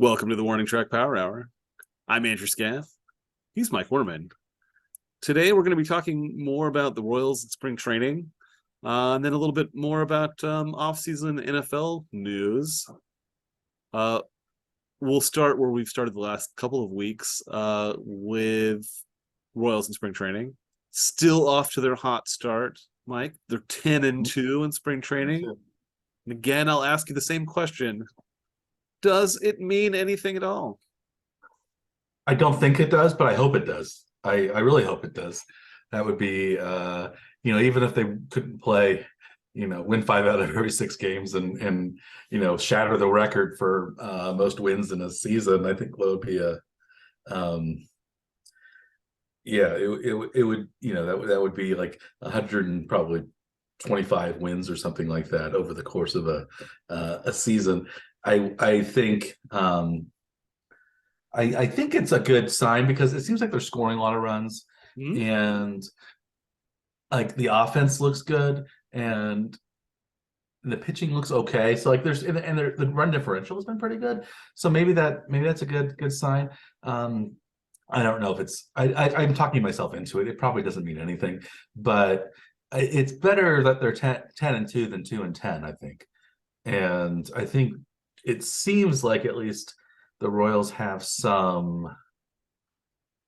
Welcome to the Warning Track Power Hour. I'm Andrew Scaff. He's Mike Werman. Today we're going to be talking more about the Royals in spring training, and then a little bit more about off-season NFL news. We'll start where we've started the last couple of weeks with Royals in spring training. Still off to their hot start, Mike. They're 10-2 in spring training. And again, I'll ask you the same question. Does it mean anything at all? I don't think it does, but I hope it does. I really hope it does. That would be, even if they couldn't play, win 5 out of every 6 games and shatter the record for most wins in a season. I think that would be it would, that would be like 100 and probably 25 wins or something like that over the course of a season. I think I think it's a good sign because it seems like they're scoring a lot of runs, and like the offense looks good and the pitching looks okay. So like the run differential has been pretty good. So maybe that's a good sign. I don't know if it's I'm talking myself into it. It probably doesn't mean anything, but it's better that they're 10-2 than 2-10, I think. And I think it seems like at least the Royals have some,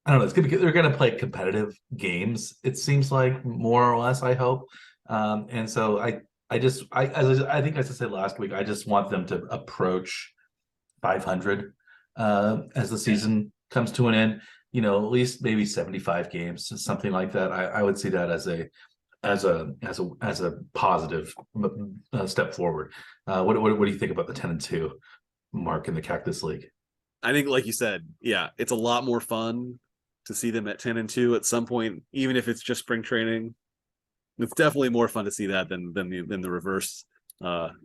I don't know, they're gonna play competitive games, it seems like, more or less, I hope. And so I think, as I said last week, I just want them to approach 500 as the season comes to an end. At least maybe 75 games, something like that. I would see that as a positive step forward. What do you think about the 10-2 mark in the Cactus League? I think, like you said, yeah, it's a lot more fun to see them at 10-2 at some point, even if it's just spring training. It's definitely more fun to see that than the reverse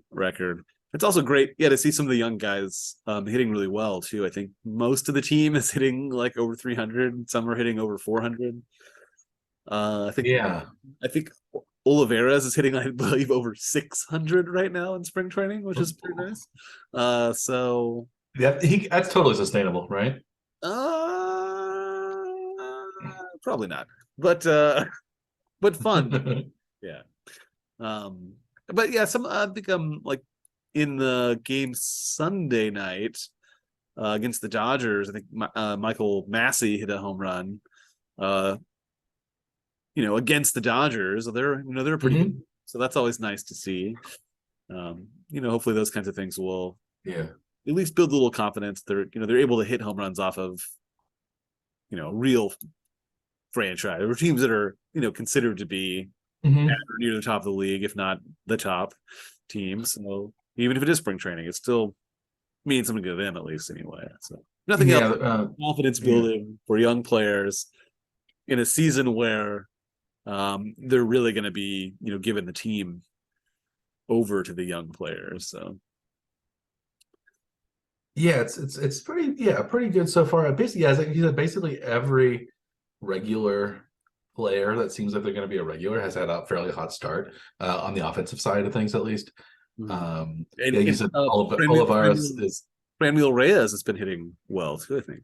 record. It's also great, to see some of the young guys hitting really well too. I think most of the team is hitting like over 300. Some are hitting over 400. I think Olivares is hitting, I believe, over 600 right now in spring training, which is pretty nice. So yeah, that's totally sustainable, right? Probably not, but fun. Yeah. But yeah, I think like in the game Sunday night against the Dodgers, I think Michael Massey hit a home run. Against the Dodgers, they're pretty good. So that's always nice to see. Hopefully those kinds of things will at least build a little confidence. They're able to hit home runs off of real franchise or teams that are considered to be at or near the top of the league, if not the top team. So even if it is spring training, it still means something to them, at least, anyway. So nothing else. Confidence building for young players in a season where they're really going to be, giving the team over to the young players. So yeah, it's pretty good so far. Basically, as like you said, basically every regular player that seems like they're going to be a regular has had a fairly hot start on the offensive side of things, at least. You said Olivares is Franmil Reyes has been hitting well too, I think.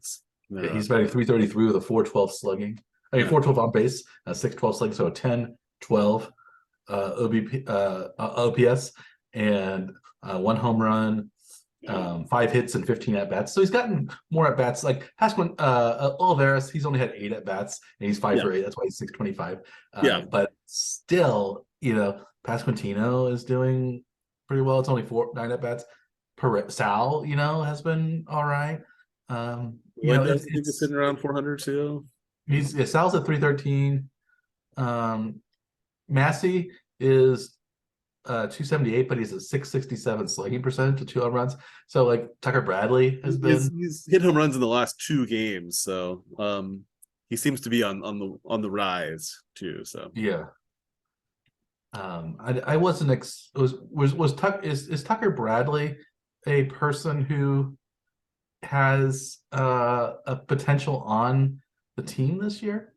He's batting .333 with a .412 slugging. I mean, .412 on base, 612 slugging, so a 10-12 OPS, and 1 home run, 5 hits and 15 at bats. So he's gotten more at bats. Like Olivares, he's only had 8 at bats, and he's 5 for 8. That's why he's 625. But still, Pasquantino is doing pretty well. It's only 9 at bats. Sal, has been all right. It's sitting around 400 too. Sal's at 313. Massey is 278, but he's a 667 slugging percentage to 2 home runs. So like Tucker Bradley he's hit home runs in the last 2 games. So he seems to be on the rise too. So yeah. I wasn't is Tucker Bradley a person who has a potential on the team this year?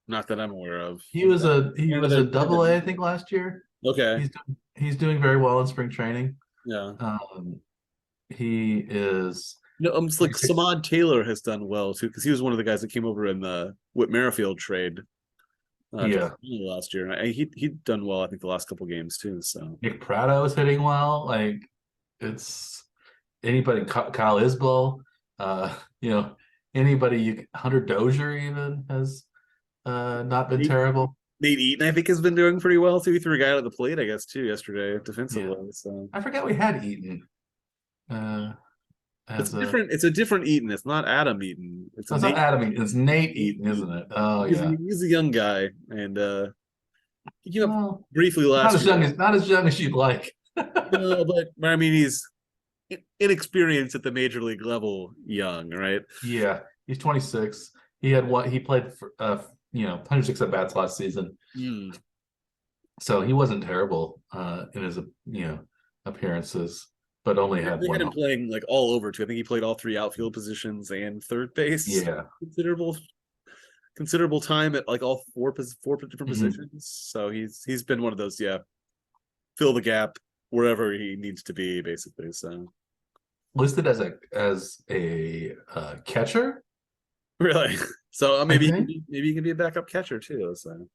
Not that I'm aware of. He was a AA, I think, last year. Okay. He's doing very well in spring training. Yeah. He is No, it's like Samad Taylor has done well too, because he was one of the guys that came over in the Whit Merrifield trade Yeah, last year. And he'd done well, I think, the last couple games too. So Nick Prado is hitting well. Like it's anybody, Kyle Isbell, you know, anybody Hunter Dozier even has not been Nate, terrible. Nate Eaton, I think, has been doing pretty well too. He threw a guy out of the plate, I guess, too, yesterday Yeah, defensively. So I forgot we had Eaton it's as a a. different it's a different Eaton. It's not Adam Eaton. It's No, a it's not Nate. Adam Eaton. It's Nate Nate Eaton, isn't Eaton. it? Oh He's yeah. he's a young guy, and he came up Well, briefly not last as year. young as not as young as you'd like. No, but I mean, he's inexperienced at the major league level, young, right? Yeah, he's 26. He had what he played for 106 at bats last season. Mm. So he wasn't terrible in his appearances, but only had They one had him home. playing like all over too. I think he played all three outfield positions and third base. Yeah. Considerable time at like all four different Mhm. positions. So he's been one of those, yeah, fill the gap wherever he needs to be, basically. So Listed as a catcher, really, so I maybe think. maybe he can be a backup catcher too. So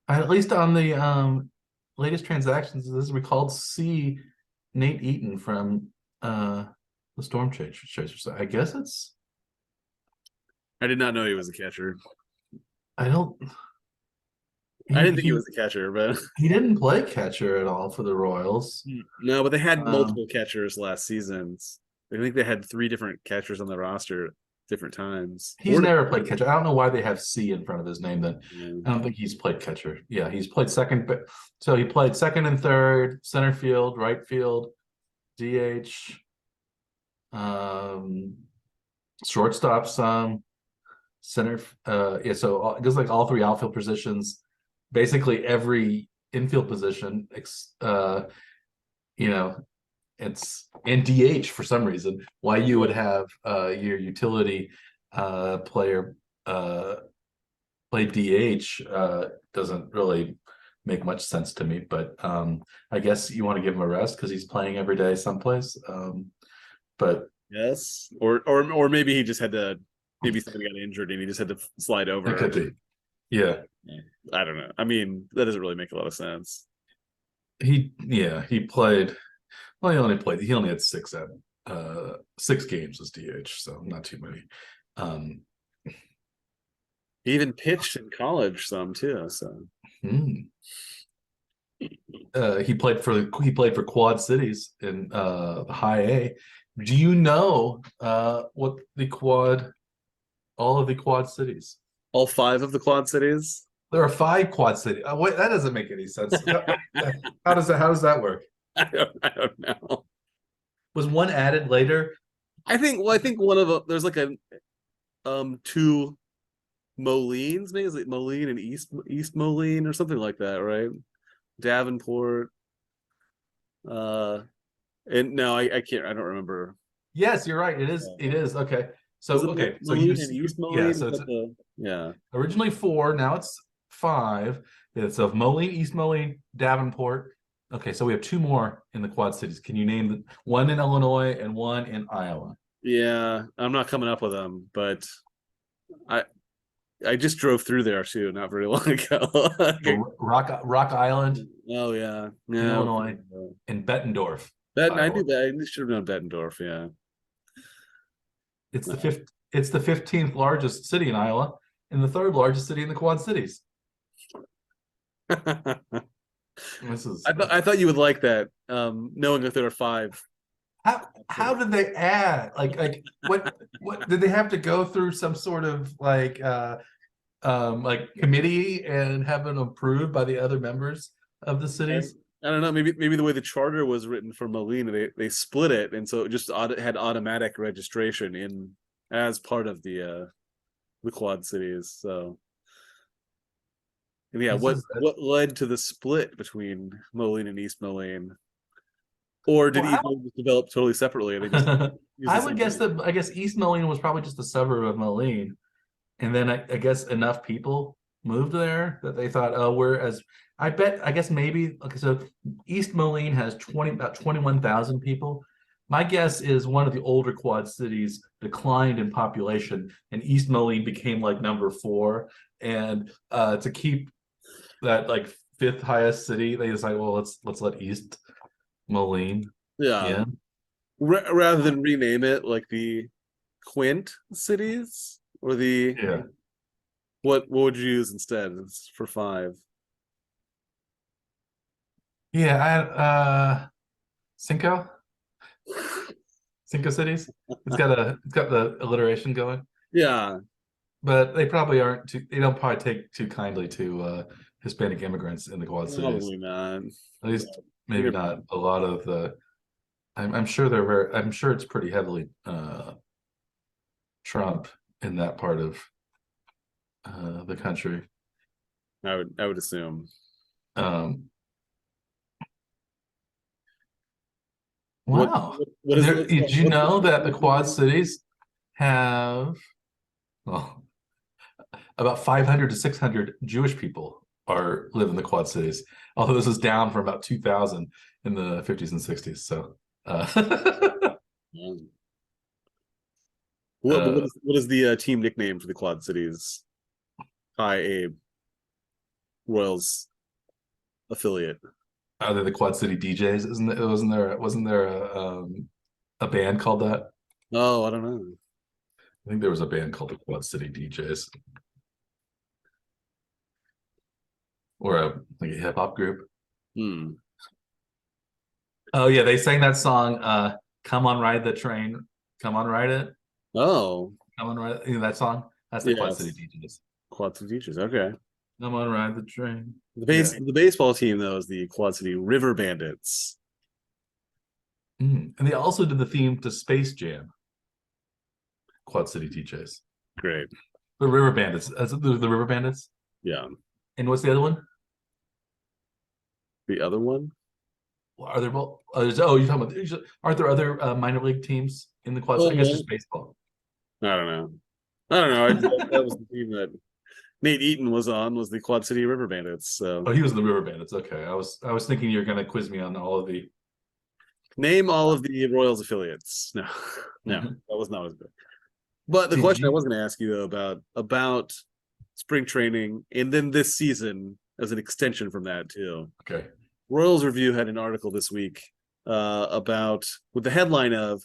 At least on the latest transactions, this is recalled see Nate Eaton from the Storm Chasers. So I guess it's I did not know he was a catcher. I don't I he didn't think he he was a catcher, but he didn't play catcher at all for the Royals. no, but they had Um, multiple catchers last season. I think they had three different catchers on the roster at different times. he's never played catcher. I don't know why they have C in front of his name then. Yeah. I don't think he's played catcher. Yeah, he's played second, but so he played second and third, center field, right field, DH, um, shortstop some, center. Yeah, so it goes like all three outfield positions, basically every infield position. You know, it's in DH for some reason. Why you would have your utility player play DH doesn't really make much sense to me. But I guess you want to give him a rest because he's playing every day someplace. But Yes, or maybe he just had to. Maybe somebody got injured and he just had to slide over. it could be. Yeah. I don't know. I mean, that doesn't really make a lot of sense. He played. Well, he only had six games as DH, so not too many. He even pitched in college some too. So he played for Quad Cities in High A. Do you know what all of the Quad Cities? all five of the Quad Cities. There are 5 Quad Cities. Wait, that doesn't make any sense. How does that work? I don't know. Was one added later? I think one of them. There's like a two Molines, maybe it's like Moline and East Moline or something like that, right? Davenport. And no, I can't. I don't remember. Yes, you're right. It is. Okay. So okay. So Moline and East Moline? yeah. So it's yeah. originally 4. Now it's 5. It's of Moline, East Moline, Davenport. Okay, so we have 2 more in the Quad Cities. Can you name one in Illinois and one in Iowa? Yeah, I'm not coming up with them, but I just drove through there too, not very long ago. Rock Island. Oh yeah, Illinois, and Bettendorf. I knew that. I should have known Bettendorf. Yeah, it's the fifth. It's the 15th largest city in Iowa, and the 3rd largest city in the Quad Cities. I thought you would like that, knowing that there are 5. How did they add? Like what did they have to go through some sort of like committee and have it approved by the other members of the cities? I don't know. Maybe the way the charter was written for Molina, they split it, and so it just had automatic registration in as part of the Quad Cities. So, and yeah, what led to the split between Moline and East Moline, or did East Moline develop totally separately? They just I would guess that East Moline was probably just a suburb of Moline, and then I guess enough people moved there that they thought, oh, I guess maybe okay. So East Moline has about 21,000 people. My guess is one of the older Quad cities declined in population, and East Moline became like number 4. And to keep that like 5th highest city, they decided, well, let's let East Moline. Yeah. Rather than rename it like the Quint cities or the what would you use instead? It's for 5. Cinco cities. It's got the alliteration going. Yeah. But they probably aren't too, they don't probably take too kindly to Hispanic immigrants in the Quad cities. Probably not. At least maybe not a lot of the I'm sure I'm sure it's pretty heavily Trump in that part of the country. I would assume. Wow. Did you know that the Quad cities have, well, about 500 to 600 Jewish people live in the Quad cities, although this is down from about 2,000 in the 50s and 60s. So what is the team nickname for the Quad cities? Hi, Abe. Royals affiliate. Are they the Quad City DJs? Wasn't there a band called that? Oh, I don't know. I think there was a band called the Quad City DJs, or like a hip hop group. Oh yeah, they sang that song. Come on, ride the train. Come on, ride it. Oh, come on, ride. You know that song? That's the Quad City DJs. Quad City DJs. Okay. Come on, ride the train. The baseball team though is the Quad City River Bandits. And they also did the theme to Space Jam. Quad City DJs. Great. The River Bandits. The River Bandits? Yeah. And what's the other one? The other one? Are there both? You're talking about? Aren't there other minor league teams in the Quad City? I guess just baseball. I don't know. That was the team that Nate Eaton was on, was the Quad City River Bandits. So he was in the River Bandits. Okay, I was thinking you were going to quiz me on all of the name all of the Royals affiliates. No, that was not as good. But the question I was going to ask you though about spring training and then this season as an extension from that too. Okay. Royals Review had an article this week about with the headline of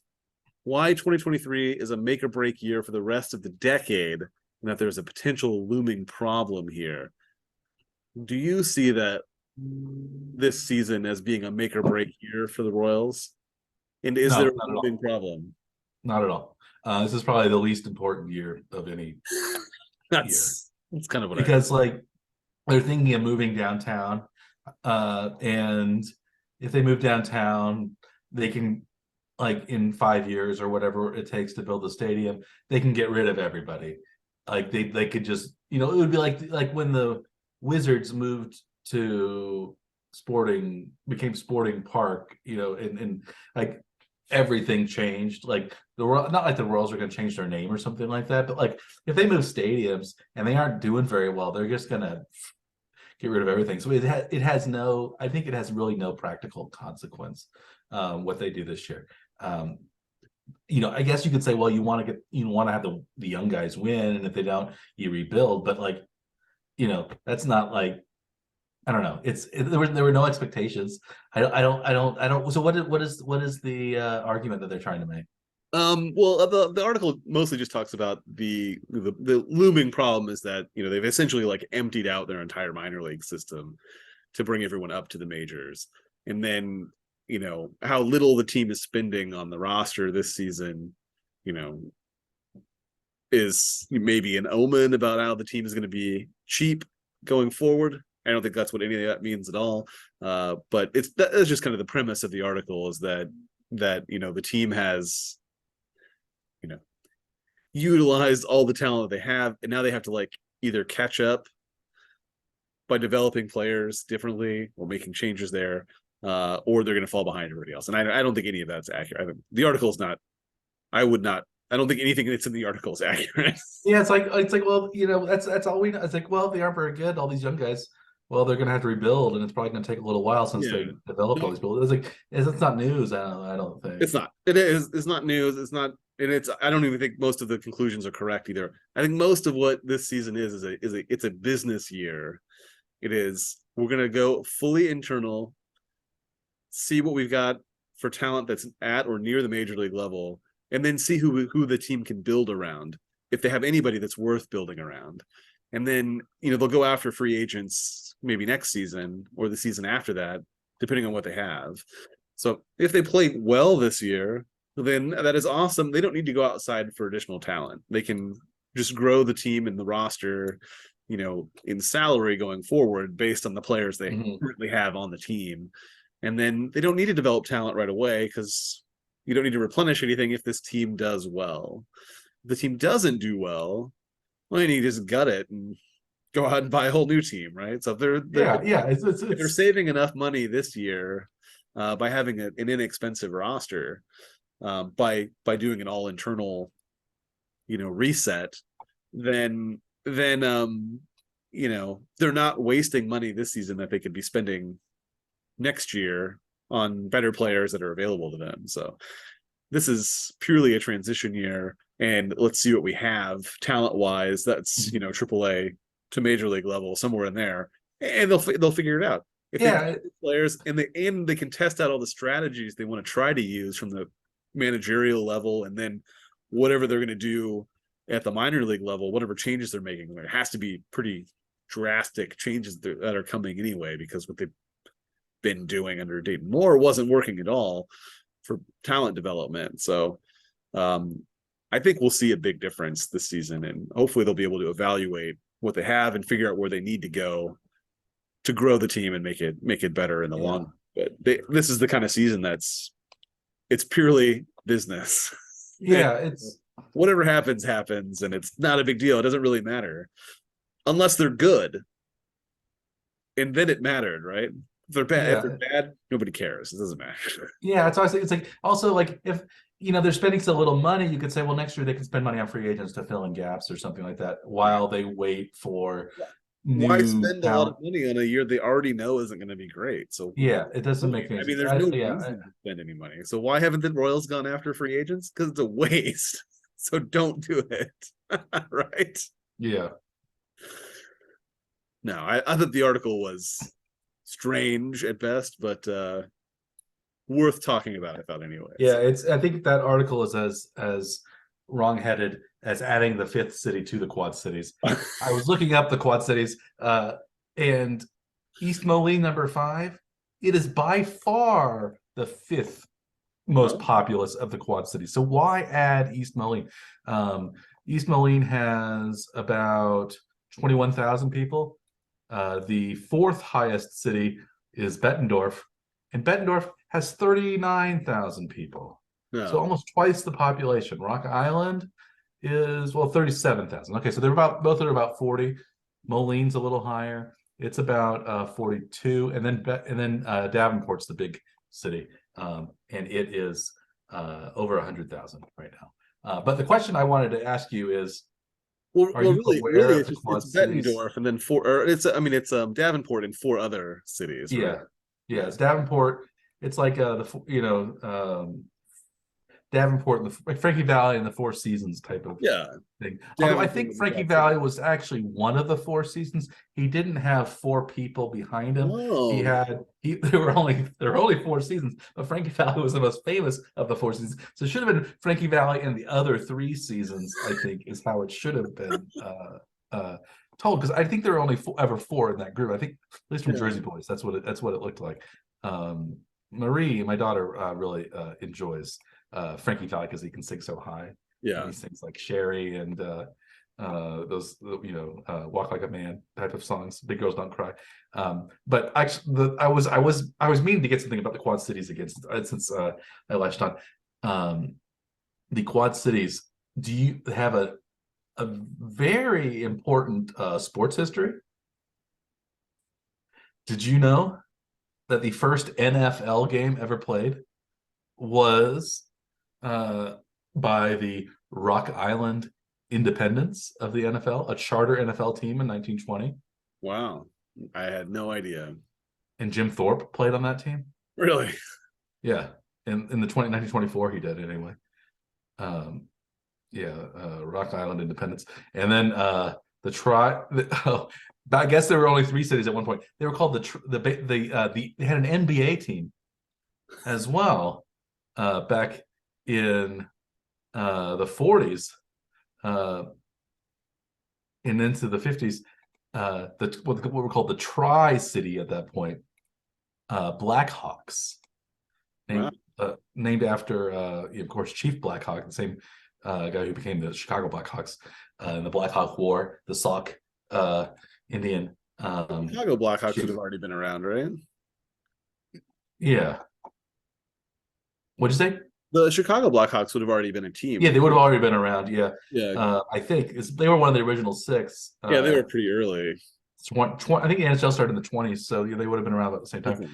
why 2023 is a make or break year for the rest of the decade, and that there's a potential looming problem here. Do you see that this season as being a make or break year for the Royals? And is there a looming problem? Not at all. This is probably the least important year of any That's kind of what because they're thinking of moving downtown, and if they move downtown, they can, like in 5 years or whatever it takes to build the stadium, they can get rid of everybody. Like they could just, it would be like when the Wizards moved to became Sporting Park, and like everything changed. Like not like the Royals are going to change their name or something like that, but like if they move stadiums and they aren't doing very well, they're just going to get rid of everything. So I think it has really no practical consequence what they do this year. I guess you could say, well, you want to have the young guys win, and if they don't, you rebuild. But that's not like, I don't know. There were no expectations. I don't. So what is the argument that they're trying to make? Well, the article mostly just talks about the looming problem is that they've essentially like emptied out their entire minor league system to bring everyone up to the majors, and then how little the team is spending on the roster this season, is maybe an omen about how the team is going to be cheap going forward. I don't think that's what any of that means at all. But that's just kind of the premise of the article, is that the team has utilized all the talent that they have, and now they have to like either catch up by developing players differently or making changes there, or they're going to fall behind everybody else. And I don't think any of that's accurate. I think the article is not. I don't think anything that's in the article is accurate. Yeah, it's like well, that's all we know. It's like, well, they aren't very good. All these young guys, well, they're going to have to rebuild, and it's probably going to take a little while since they developed all these people. It's like it's not news. I don't think it's not. It is. It's not news. It's not. And it's. I don't even think most of the conclusions are correct either. I think most of what this season is it's a business year. It is. We're gonna go fully internal, see what we've got for talent that's at or near the major league level, and then see who the team can build around, if they have anybody that's worth building around. And then, they'll go after free agents maybe next season or the season after that, depending on what they have. So if they play well this year, then that is awesome. They don't need to go outside for additional talent. They can just grow the team and the roster, in salary going forward based on the players they currently have on the team. And then they don't need to develop talent right away, because you don't need to replenish anything if this team does well. If the team doesn't do well, you need to just gut it and go out and buy a whole new team, right? So if they're saving enough money this year by having an inexpensive roster, by doing an all internal, reset, then they're not wasting money this season that they could be spending next year on better players that are available to them. So this is purely a transition year, and let's see what we have talent wise. That's AAA to major league level, somewhere in there, and they'll figure it out. If they players and they can test out all the strategies they want to try to use from the managerial level, and then whatever they're going to do at the minor league level, whatever changes they're making, there has to be pretty drastic changes that are coming anyway, because what they've been doing under Dayton Moore wasn't working at all for talent development. So I think we'll see a big difference this season, and hopefully they'll be able to evaluate what they have and figure out where they need to go to grow the team and make it better in the long. But this is the kind of season it's purely business. It's whatever happens, and it's not a big deal. It doesn't really matter unless they're good, and then it mattered, right? If they're bad, if they're bad, nobody cares. It doesn't matter. It's like also like if they're spending so little money, you could say, well, next year they can spend money on free agents to fill in gaps or something like that while they wait for why spend a lot of money on a year they already know isn't going to be great? So it doesn't make any sense. I mean, there's no reason to spend any money. So why haven't the Royals gone after free agents? Because it's a waste. So don't do it. Right? Yeah. No, I thought the article was strange at best, but worth talking about, I thought, anyway. I think that article is as wrong-headed as adding the fifth city to the Quad Cities. I was looking up the Quad Cities, and East Moline, number 5, it is by far the 5th most populous of the Quad Cities. So why add East Moline? East Moline has about 21,000 people. The 4th highest city is Bettendorf, and Bettendorf has 39,000 people. So almost twice the population. Rock Island is 37,000. Okay, so both are about 40. Moline's a little higher. It's about 42, and then Davenport's the big city, and it is over 100,0and right now. But the question I wanted to ask you is, really, it's Bettendorf, and then it's Davenport and 4 other cities. Right? It's Davenport. It's like Davenport, like Frankie Valley and the Four Seasons type of thing. Although I think Frankie Valley was actually one of the Four Seasons. He didn't have 4 people behind him. There were only 4 seasons, but Frankie Valley was the most famous of the 4 seasons. So it should have been Frankie Valley and the other 3 seasons, I think, is how it should have been told. Because I think there were only ever 4 in that group. I think, at least from Jersey Boys, that's what it looked like. Marie, my daughter, really enjoys Frankie Valley because he can sing so high. And he sings like Sherry and those Walk Like a Man type of songs. Big Girls Don't Cry. But actually, I was meaning to get something about the Quad Cities again since I latched on. The Quad Cities. Do you have a very important sports history? Did you know that the first NFL game ever played was by the Rock Island Independents of the NFL, a charter NFL team in 1920? Wow. I had no idea. And Jim Thorpe played on that team. Really? Yeah, in the 1924 he did anyway. Rock Island Independence, and then I guess there were only 3 cities at one point. They were called they had an NBA team as well back in the 40s and into the 50s. What were called the Tri-City at that point, Blackhawks, named after of course Chief Blackhawk, the same guy who became the Chicago Blackhawks in the Black Hawk War, the Sauk Indian. Chicago Blackhawks would have already been around, right? Yeah. What'd you say? The Chicago Blackhawks would have already been a team. Yeah, they would have already been around. Yeah. Yeah. I think they were one of the original 6. Yeah, they were pretty early. I think the NHL started in the 20s, so they would have been around at the same time.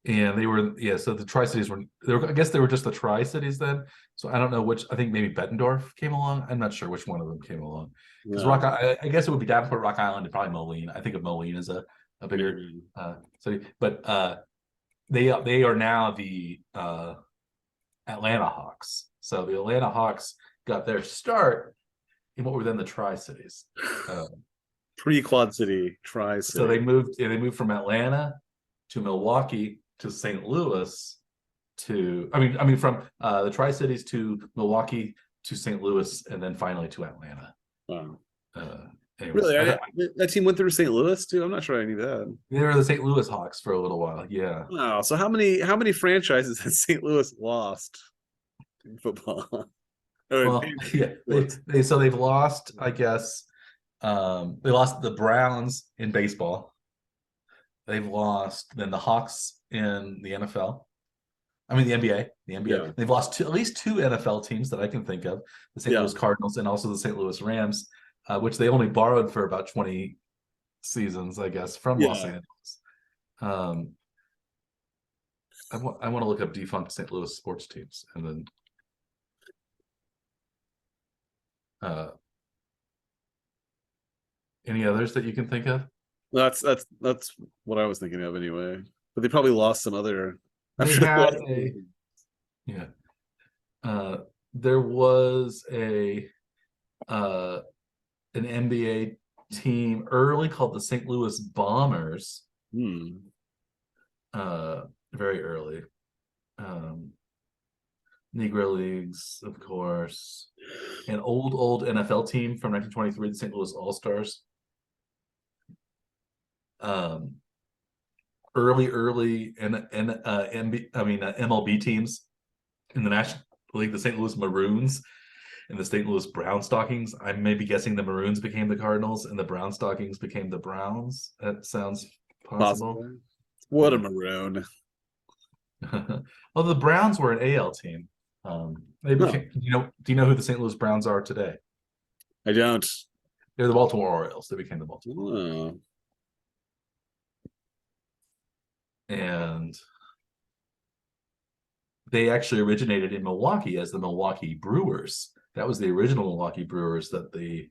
And they were, so the Tri-Cities I guess they were just the Tri-Cities then. So I don't know which. I think maybe Bettendorf came along. I'm not sure which one of them came along. Because I guess it would be Davenport, Rock Island, and probably Moline. I think of Moline as a bigger city. But they are now the Atlanta Hawks. So the Atlanta Hawks got their start in what were then the Tri-Cities. Pre-Quad City, Tri-City. So they moved from Atlanta to Milwaukee to St. Louis to from the Tri-Cities to Milwaukee to St. Louis and then finally to Atlanta. Wow. Anyways, really? That team went through St. Louis too? I'm not sure I knew that. They were the St. Louis Hawks for a little while. Yeah. Wow. So how many franchises has St. Louis lost in football? Well, yeah. They've lost, I guess. They lost the Browns in baseball. They've lost then the Hawks in the NFL. I mean the NBA. Yeah. They've lost at least 2 NFL teams that I can think of: the St. Louis Cardinals and also the St. Louis Rams, which they only borrowed for about 20 seasons, I guess, from Los Angeles. I want to look up defunct St. Louis sports teams and then any others that you can think of? That's what I was thinking of anyway. But they probably lost some other. There was an NBA team early called the St. Louis Bombers. Very early. Negro Leagues, of course. An old NFL team from 1923, the St. Louis All-Stars. Early MLB teams in the National League, the St. Louis Maroons and the St. Louis Brown Stockings. I may be guessing the Maroons became the Cardinals and the Brown Stockings became the Browns. That sounds possible. What a maroon. Well, the Browns were an AL team. They became, do you know who the St. Louis Browns are today? I don't. They're the Baltimore Orioles. They became the Baltimore Orioles. And they actually originated in Milwaukee as the Milwaukee Brewers. That was the original Milwaukee Brewers that the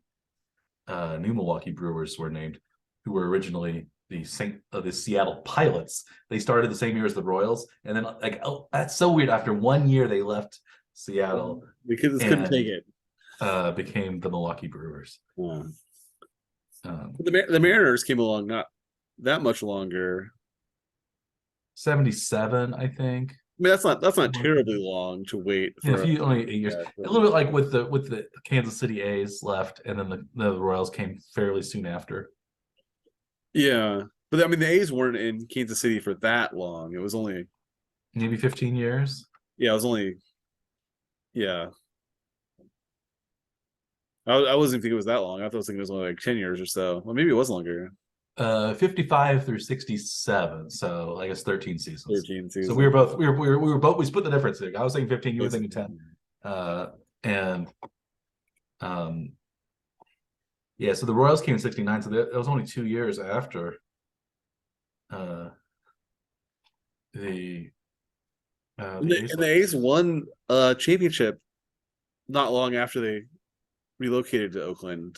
new Milwaukee Brewers were named, who were originally the Seattle Pilots. They started the same year as the Royals, and then that's so weird. After 1 year, they left Seattle because it couldn't take it. Became the Milwaukee Brewers. Yeah. The Mariners came along not that much longer. 77, I think. I mean, that's not terribly long to wait for. Only 8 years. A little bit like with the Kansas City A's left, and then the Royals came fairly soon after. Yeah, but I mean, the A's weren't in Kansas City for that long. It was only maybe 15 years. Yeah, it was only. Yeah, I wasn't thinking it was that long. I thought I was thinking it was only like 10 years or so. Well, maybe it was longer. 55 through 67, so I guess 13 seasons. 13 seasons. So we split the difference there. I was thinking 15, you were thinking 10. So the Royals came in 69, so that was only 2 years after the A's won a championship not long after they relocated to Oakland.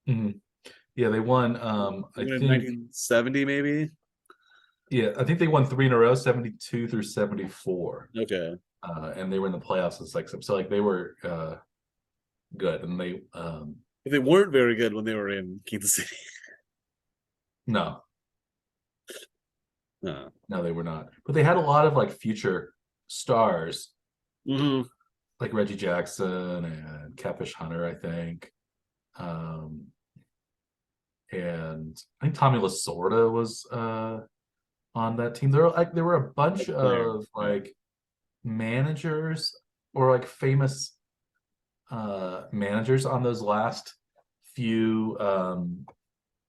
Mm-hmm. Yeah, they won. I in think 1970 maybe. Yeah, I think they won 3 in a row, 72 through 74. Okay. And they were in the playoffs. It's like so like they were good, and they weren't very good when they were in Kansas City. No. No. No, they were not. But they had a lot of like future stars, like Reggie Jackson and Catfish Hunter, I think. And I think Tommy Lasorda was on that team. There were a bunch of like managers or like famous managers on those last few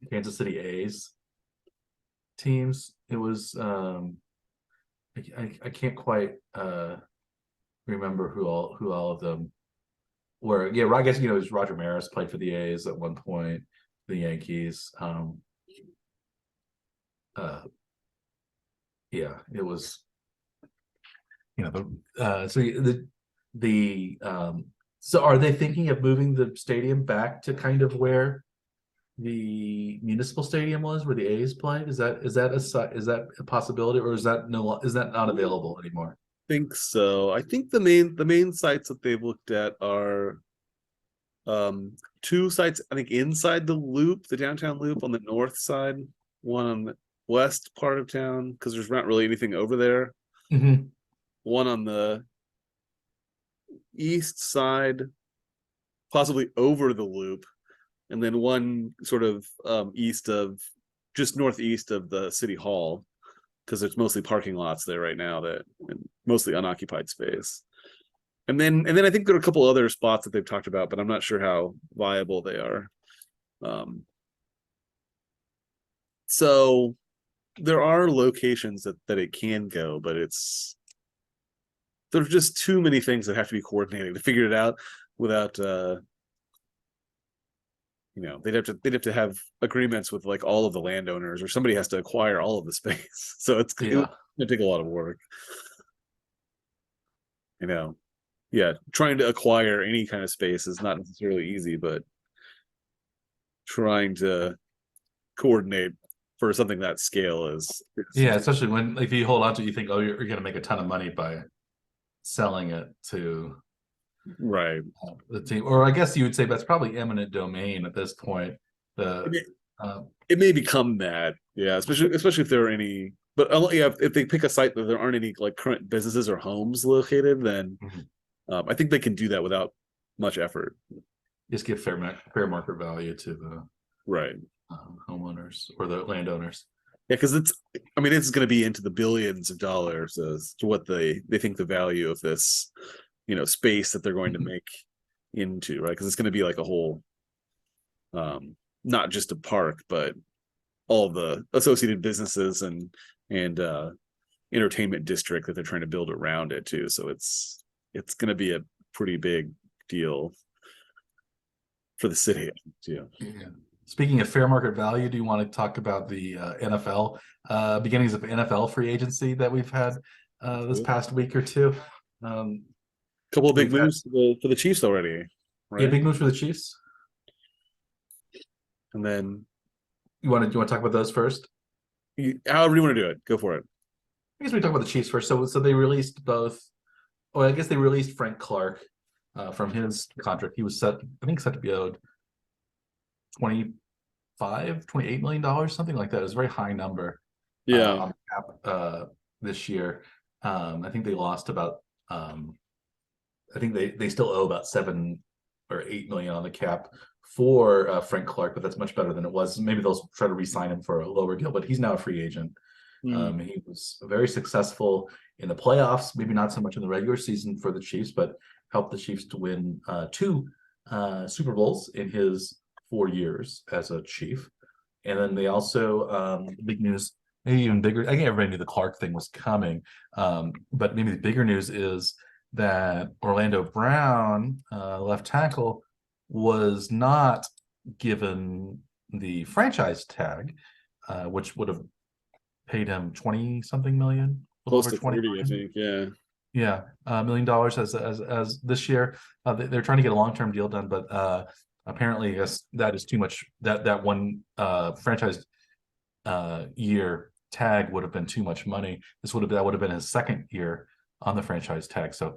Kansas City A's teams. It was I can't quite remember who all of them were. Yeah, I guess it was Roger Maris played for the A's at one point, the Yankees. Yeah, it was so are they thinking of moving the stadium back to kind of where the municipal stadium was, where the A's played? Is that a possibility, or is that not available anymore? I think so. I think the main sites that they've looked at are two sites, I think, inside the loop, the downtown loop on the north side, one on the west part of town, because there's not really anything over there. One on the east side, possibly over the loop, and then one sort of just northeast of the city hall, because there's mostly parking lots there right now, and mostly unoccupied space. And then I think there are a couple other spots that they've talked about, but I'm not sure how viable they are. So there are locations that it can go, but there's just too many things that have to be coordinated to figure it out without they'd have to have agreements with like all of the landowners, or somebody has to acquire all of the space. So it would take a lot of work. Yeah, trying to acquire any kind of space is not necessarily easy, but trying to coordinate for something that scale is especially when if you hold on to it, you think, oh, you're going to make a ton of money by selling it to the team. Or I guess you would say that's probably eminent domain at this point. It may become that, especially if there are any. But if they pick a site that there aren't any like current businesses or homes located, then I think they can do that without much effort. Just give fair market value to the homeowners or the landowners. Yeah, because it's going to be into the billions of dollars as to what they think the value of this, space that they're going to make into, right? Because it's going to be like a whole, not just a park, but all the associated businesses and entertainment district that they're trying to build around it too. So it's going to be a pretty big deal for the city too. Yeah. Speaking of fair market value, do you want to talk about the NFL beginnings of NFL free agency that we've had this past week or two? Couple of big moves for the Chiefs already, right? Yeah, big moves for the Chiefs. And then you want to talk about those first? However you want to do it, go for it. I guess we talk about the Chiefs first. So they released both. Oh, I guess they released Frank Clark from his contract. He was set to be owed $28 million, something like that. It was a very high number. On the cap this year. I think they lost about. I think they still owe about $7 or $8 million on the cap for Frank Clark, but that's much better than it was. Maybe they'll try to re-sign him for a lower deal, but he's now a free agent. He was very successful in the playoffs, maybe not so much in the regular season for the Chiefs, but helped the Chiefs to win 2 Super Bowls in his 4 years as a Chief. And then they also, big news, maybe even bigger, I think everybody knew the Clark thing was coming, but maybe the bigger news is that Orlando Brown, left tackle, was not given the franchise tag, which would have paid him 20-something million, close to 30, I think. $1 million as this year. They're trying to get a long-term deal done, but apparently, yes, that is too much. That one franchise year tag would have been too much money. That would have been his second year on the franchise tag. So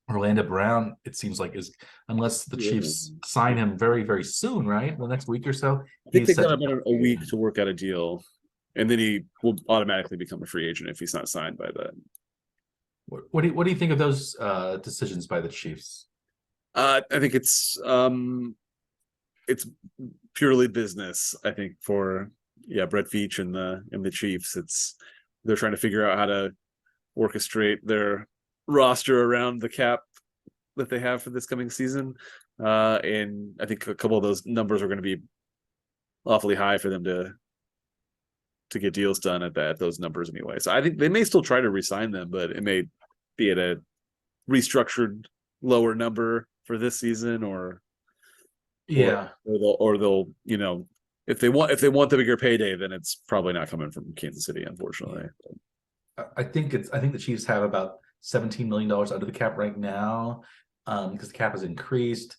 Orlando Brown, it seems like, is, unless the Chiefs sign him very, very soon, right? The next week or so. I think they got about a week to work out a deal, and then he will automatically become a free agent if he's not signed by then. What do you think of those decisions by the Chiefs? I think it's purely business. I think for Brett Veach and the Chiefs, they're trying to figure out how to orchestrate their roster around the cap that they have for this coming season. And I think a couple of those numbers are going to be awfully high for them to get deals done at those numbers anyway. So I think they may still try to re-sign them, but it may be at a restructured lower number for this season, or they'll if they want the bigger payday, then it's probably not coming from Kansas City, unfortunately. I think the Chiefs have about $17 million under the cap right now, because the cap has increased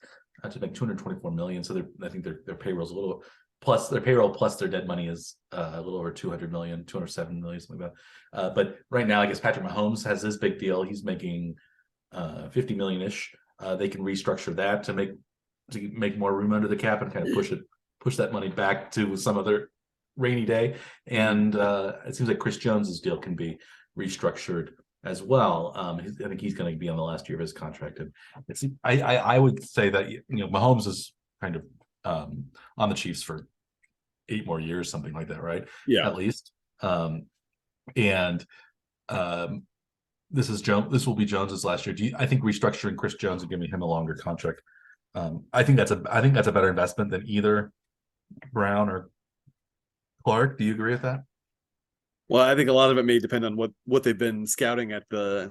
to make $224 million. So I think their payroll's a little, plus their payroll plus their dead money is a little over 200 million, 207 million, something like that. But right now, I guess Patrick Mahomes has his big deal. He's making 50 million ish. They can restructure that to make more room under the cap and kind of push that money back to some other rainy day. And it seems like Chris Jones's deal can be restructured as well. I think he's going to be on the last year of his contract, and I would say that Mahomes is kind of on the Chiefs for 8 more years, something like that, right? Yeah, at least. This will be Jones's last year. I think restructuring Chris Jones and giving him a longer contract, I think that's a better investment than either Brown or Clark. Do you agree with that? Well, I think a lot of it may depend on what they've been scouting at the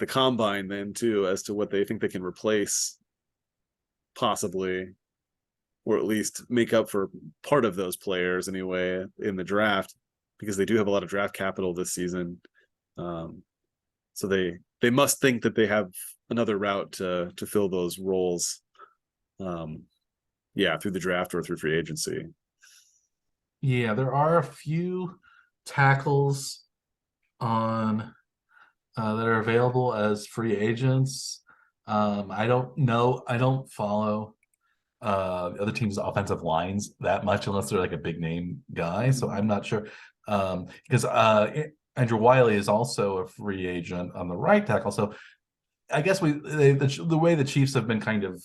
combine then too, as to what they think they can replace, possibly, or at least make up for part of those players anyway in the draft, because they do have a lot of draft capital this season. So they must think that they have another route to fill those roles, through the draft or through free agency. Yeah, there are a few tackles on that are available as free agents. I don't know. I don't follow other teams' offensive lines that much unless they're like a big name guy. So I'm not sure, because Andrew Wiley is also a free agent on the right tackle. So I guess the way the Chiefs have been kind of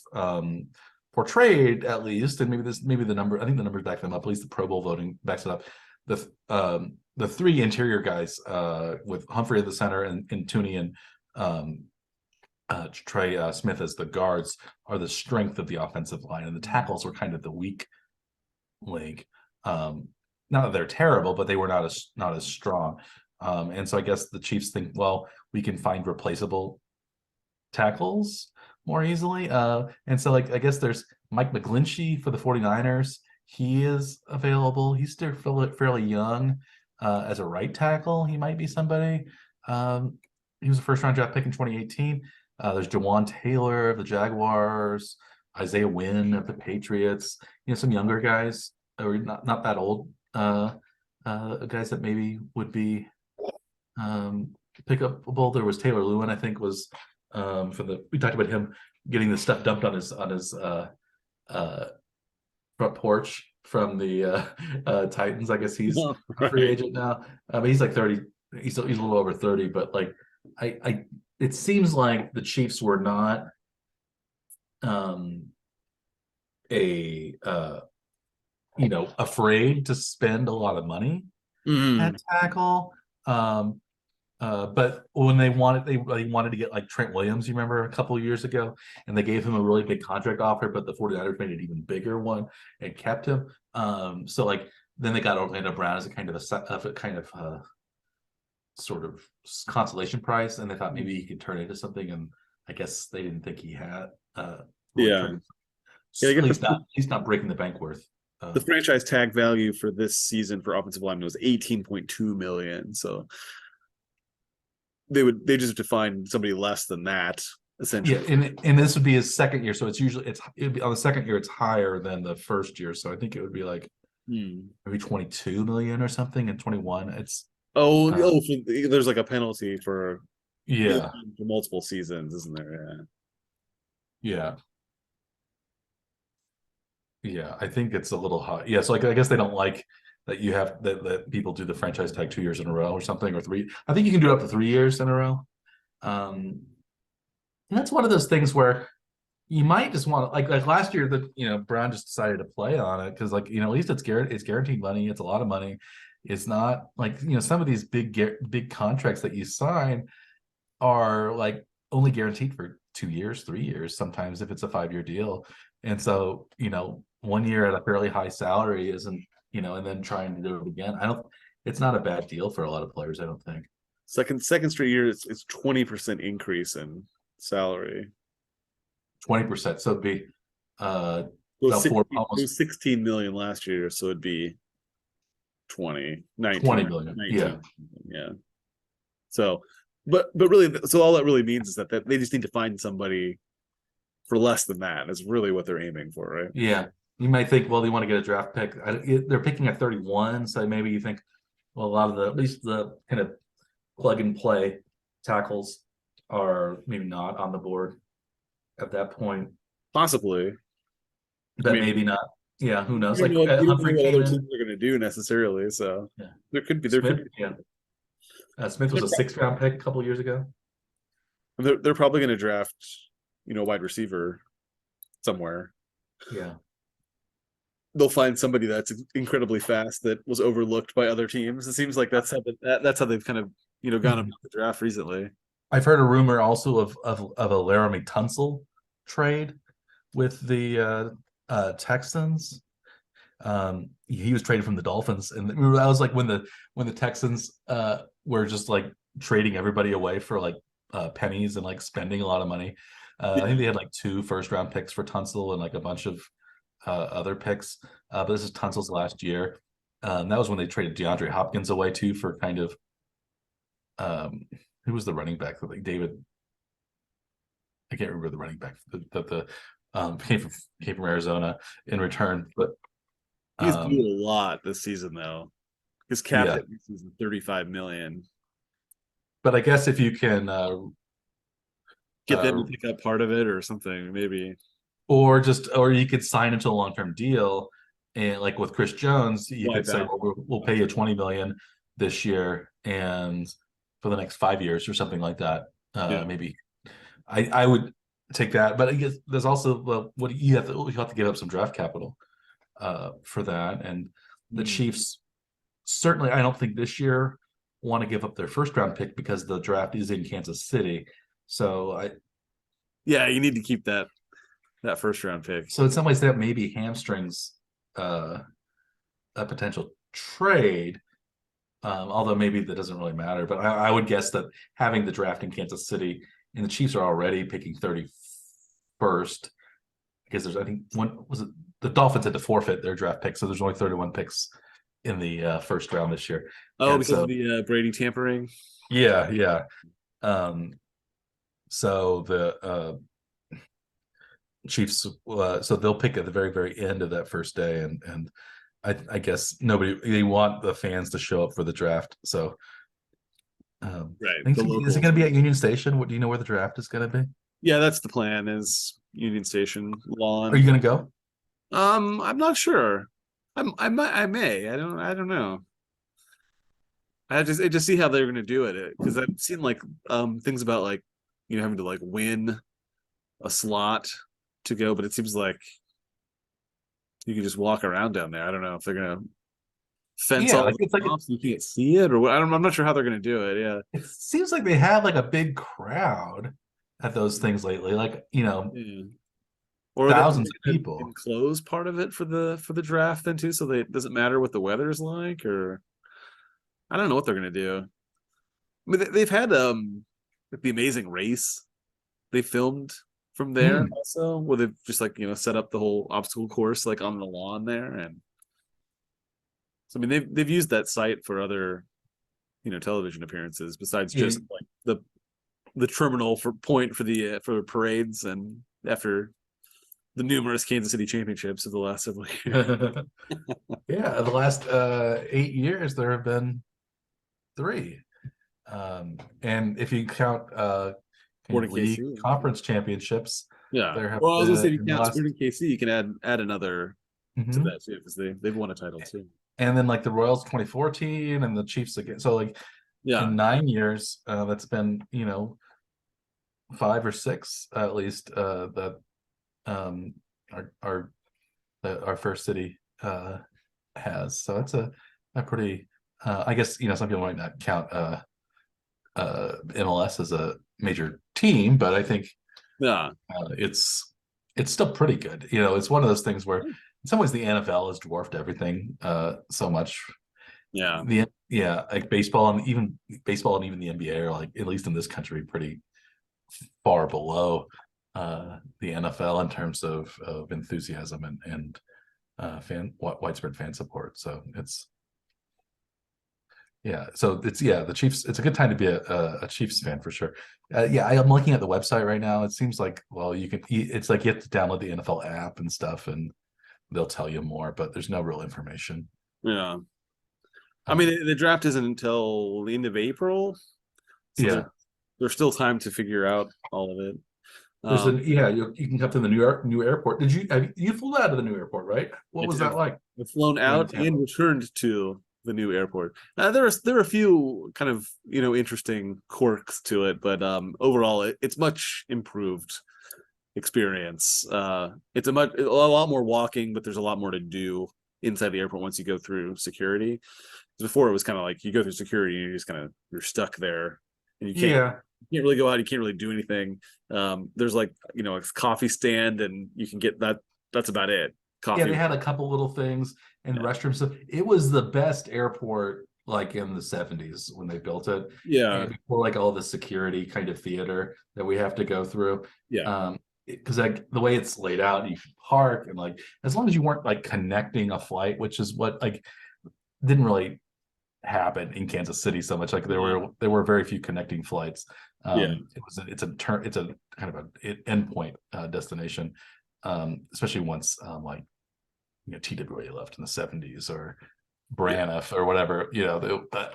portrayed, at least, and maybe the number, I think the numbers back them up. At least the Pro Bowl voting backs it up. The 3 interior guys, with Humphrey at the center and Tooney and Trey Smith as the guards, are the strength of the offensive line, and the tackles were kind of the weak link. Not that they're terrible, but they were not as strong. And so I guess the Chiefs think, well, we can find replaceable tackles more easily. And so, like, I guess there's Mike McGlinchey for the 49ers. He is available. He's still fairly young. As a right tackle, he might be somebody. He was a first-round draft pick in 2018. There's Jawan Taylor of the Jaguars, Isaiah Wynn of the Patriots. Some younger guys, or not that old, guys that maybe would be pickupable. There was Taylor Lewin, I think, was we talked about him getting the stuff dumped on his front porch from the Titans. I guess he's a free agent now. He's like 30. He's a little over 30, but like it seems like the Chiefs were not afraid to spend a lot of money at tackle. But when they wanted to get like Trent Williams, you remember a couple of years ago, and they gave him a really big contract offer, but the 49ers made an even bigger one and kept him. So like then they got Orlando Brown as a kind of sort of consolation price, and they thought maybe he could turn into something, and I guess they didn't think he had. At least not breaking the bank worth. The franchise tag value for this season for offensive linemen was $18.2 million. So they just have to find somebody less than that essentially. and this would be his second year, so it'd be on the second year it's higher than the first year, so I think it would be like maybe 22 million or something, and 21 it's there's like a penalty for yeah for multiple seasons, isn't there? yeah yeah I think it's a little high. Yeah, so like I guess they don't like that you have that people do the franchise tag 2 years in a row or something, or three. I think you can do it up to 3 years in a row. And that's one of those things where you might just want to like last year that Brown just decided to play on it because like at least it's guaranteed money. It's a lot of money. It's not like some of these big contracts that you sign are like only guaranteed for 2 years, 3 years, sometimes if it's a 5-year deal. And so 1 year at a fairly high salary isn't and then trying to do it again. It's not a bad deal for a lot of players, I don't think. Second straight year, it's 20% increase in salary. 20%. So it'd be it was 16 million last year, so it'd be 20 million. 19, yeah. So but really, so all that really means is that they just need to find somebody for less than that is really what they're aiming for, right? Yeah. You might think, well, they want to get a draft pick. They're picking at 31, so maybe you think, well, a lot of at least the kind of plug and play tackles are maybe not on the board at that point. Possibly. But maybe not. Yeah, who knows? You don't know what other teams are going to do necessarily. So yeah. There could be. Yeah. Smith was a 6th round pick a couple years ago. They're probably going to draft, wide receiver somewhere. Yeah. They'll find somebody that's incredibly fast that was overlooked by other teams. It seems like that's how they've kind of gone about the draft recently. I've heard a rumor also of a Laramie Tunsil trade with the Texans. He was traded from the Dolphins, and remember that was like when the Texans were just like trading everybody away for like pennies and like spending a lot of money. I think they had like 2 first-round picks for Tunsil and like a bunch of other picks. But this is Tunsil's last year. That was when they traded DeAndre Hopkins away too for kind of who was the running back? Like David, I can't remember the running back that came from Arizona in return. But he's doing a lot this season though. His cap hit this season $35 million. But I guess if you can get them to pick up part of it or something, maybe. Or you could sign into a long-term deal, and like with Chris Jones, you could say, well, we'll pay you $20 million this year and for the next 5 years or something like that. Maybe I would take that, but I guess there's also what you have to give up some draft capital for that, and the Chiefs certainly I don't think this year want to give up their first-round pick because the draft is in Kansas City. So you need to keep that first-round pick. So in some ways that maybe hamstrings a potential trade. Although maybe that doesn't really matter, but I would guess that having the draft in Kansas City and the Chiefs are already picking 31st, because I think the Dolphins had to forfeit their draft pick, so there's only 31 picks in the first round this year. Because of the Brady tampering. Yeah. So the Chiefs, so they'll pick at the very, very end of that first day, and I guess they want the fans to show up for the draft. So, right. Is it going to be at Union Station? What do you know where the draft is going to be? Yeah, that's the plan. Is Union Station lawn? Are you going to go? I'm not sure. I may. I don't know. I just see how they're going to do it because I've seen like things about like having to like win a slot to go, but it seems like you can just walk around down there. I don't know if they're gonna fence all the off so you can't see it, or what. I'm not sure how they're gonna do it. Yeah, it seems like they have like a big crowd at those things lately, like or thousands of people. Enclose part of it for the draft then too, so it doesn't matter what the weather is like, or I don't know what they're gonna do. I mean, they've had the Amazing Race. They filmed from there also, where they've just like set up the whole obstacle course like on the lawn there, and so I mean they've used that site for other television appearances besides just like the terminal for parades, and after the numerous Kansas City championships of the last several years. Yeah, the last 8 years there have been 3. And if you count kind of league KC. conference championships, Yeah. there have Well, I was gonna say, been if you count Sporting KC, you can add another to that too, because they've won a title too. And then like the Royals 2014 and the Chiefs again. So like in 9 years, that's been 5 or 6 at least that our first city has. So that's a pretty I guess some people might not count MLS as a major team, but I think it's still pretty good. It's one of those things where in some ways the NFL has dwarfed everything so much. Like baseball and even the NBA are, like, at least in this country, pretty far below the NFL in terms of enthusiasm and widespread fan support. So it's the Chiefs. It's a good time to be a Chiefs fan for sure. I'm looking at the website right now. It seems like, well, it's like you have to download the NFL app and stuff, and they'll tell you more, but there's no real information. Yeah. I mean, the draft isn't until the end of April, so there's still time to figure out all of it. You can come to the new airport. You flew out of the new airport, right? What was that like? I've flown out and returned to the new airport. There are a few kind of interesting quirks to it, but overall it's much improved experience. It's a lot more walking, but there's a lot more to do inside the airport once you go through security. Before it was kind of like you go through security and you're stuck there, and you can't really go out, you can't really do anything. There's like a coffee stand, and you can get that. That's about it. Coffee. They had a couple little things and restrooms. So it was the best airport, like in the 70s when they built it. Yeah. Before like all the security kind of theater that we have to go through. Yeah. Because like the way it's laid out, you can park, and like as long as you weren't like connecting a flight, which is what like didn't really happen in Kansas City so much. Like there were very few connecting flights. It's a kind of an endpoint destination, especially once like TWA left in the 70s or Braniff or whatever.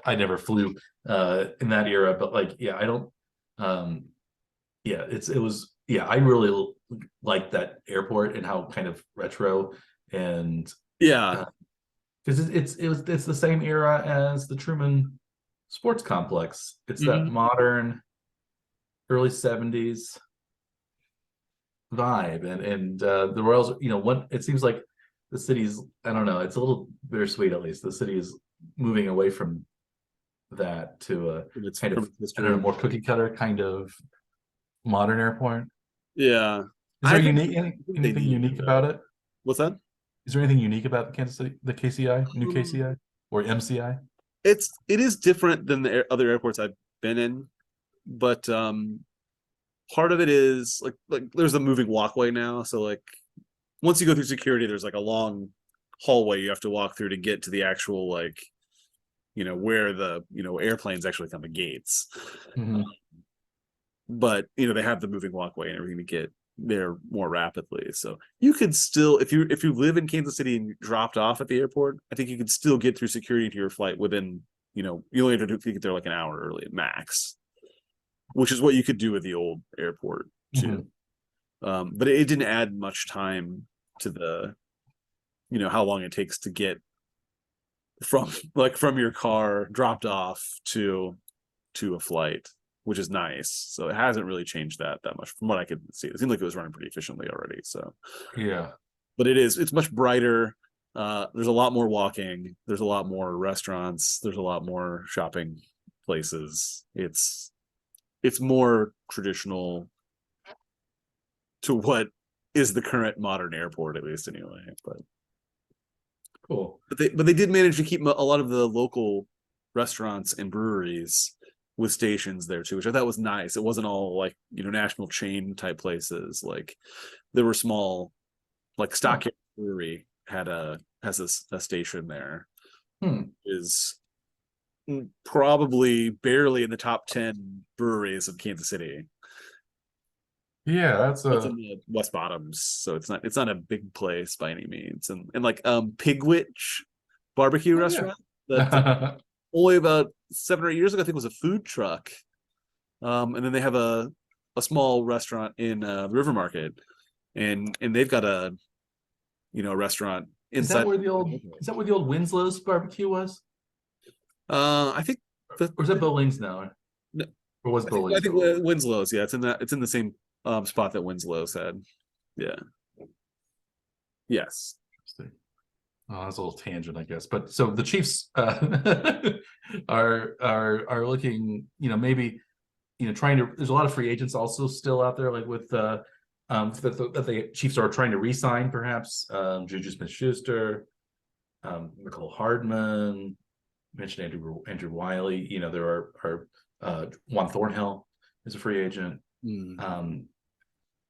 I never flew in that era, but like I don't. I really like that airport and how kind of retro and because it's the same era as the Truman Sports Complex. It's that modern early 70s vibe, and the Royals, it seems like the city's, I don't know, it's a little bittersweet. At least the city is moving away from that to a kind of more cookie cutter kind of modern airport. Yeah. Is there anything unique about it? What's that? Is there anything unique about the Kansas City, the KCI, new KCI or MCI? It is different than the other airports I've been in, but part of it is like there's a moving walkway now. So like once you go through security, there's like a long hallway you have to walk through to get to the actual where the airplanes actually come, the gates. But they have the moving walkway and everything to get there more rapidly. So you could still, if you live in Kansas City and you dropped off at the airport, I think you could still get through security to your flight within, you only have to get there like an hour early at max, which is what you could do with the old airport too. But it didn't add much time to the, how long it takes to get from your car dropped off to a flight, which is nice. So it hasn't really changed that much from what I could see. It seemed like it was running pretty efficiently already. So but it's much brighter. There's a lot more walking. There's a lot more restaurants. There's a lot more shopping places. It's more traditional to what is the current modern airport, at least anyway. But cool. But they did manage to keep a lot of the local restaurants and breweries with stations there too, which I thought was nice. It wasn't all like national chain type places. Like there were small, like Stockyard Brewery has a station there. probably barely in the top 10 breweries of Kansas City. Yeah, that's in the West Bottoms, so it's not a big place by any means. And like Pigwitch barbecue restaurant that only about 7 or 8 years ago I think was a food truck. And then they have a small restaurant in the River Market, and they've got a restaurant is that inside. where the old Winslow's barbecue was? I think or is that Billings now? No, or was Billings? I think Winslow's. Yeah, it's in the same spot that Winslow's had. Yeah. Yes. Oh, that's a little tangent, I guess. But so the Chiefs are looking, maybe, trying to. There's a lot of free agents also still out there, like with that the Chiefs are trying to re-sign, perhaps Juju Smith-Schuster, Nicole Hardman, mentioned Andrew Wiley. There are Juan Thornhill is a free agent.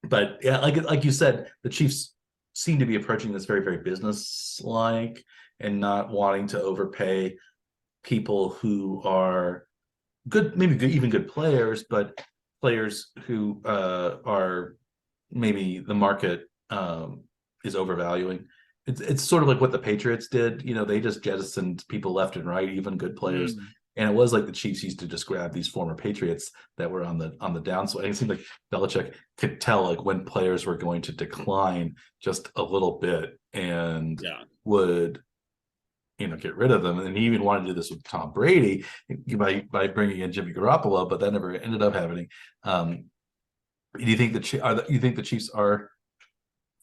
But yeah, like you said, the Chiefs seem to be approaching this very, very business-like and not wanting to overpay people who are good, maybe even good players, but players who are maybe the market is overvaluing. It's sort of like what the Patriots did. They just jettisoned people left and right, even good players. And it was like the Chiefs used to just grab these former Patriots that were on the downswing. It seemed like Belichick could tell like when players were going to decline just a little bit and would get rid of them. And he even wanted to do this with Tom Brady by bringing in Jimmy Garoppolo, but that never ended up happening. Do you think the Chiefs are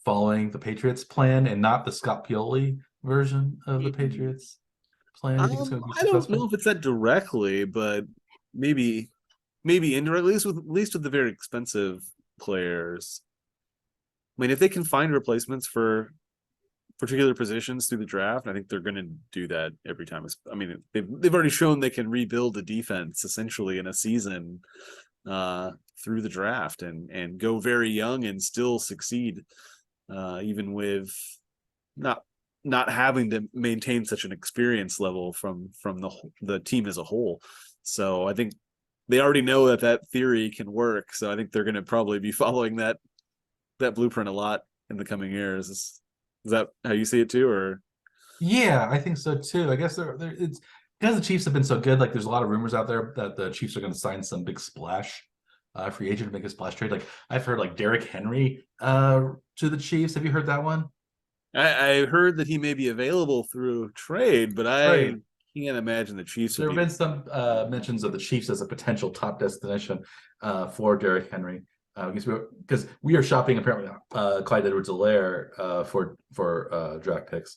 following the Patriots plan and not the Scott Pioli version of the Patriots plan? I don't know if it's that directly, but maybe indirectly, at least with the very expensive players. I mean, if they can find replacements for particular positions through the draft, I think they're going to do that every time. I mean, they've already shown they can rebuild a defense essentially in a season through the draft and go very young and still succeed, even with not having to maintain such an experience level from the team as a whole. So I think they already know that theory can work. So I think they're going to probably be following that blueprint a lot in the coming years. Is that how you see it too, or? Yeah, I think so too. I guess it's because the Chiefs have been so good. Like, there's a lot of rumors out there that the Chiefs are going to sign some big splash free agent to make a splash trade. Like, I've heard like Derrick Henry to the Chiefs. Have you heard that one? I heard that he may be available through trade, but I can't imagine the Chiefs. There have been some mentions of the Chiefs as a potential top destination for Derrick Henry. Because we are shopping apparently Clyde Edwards-Helaire for draft picks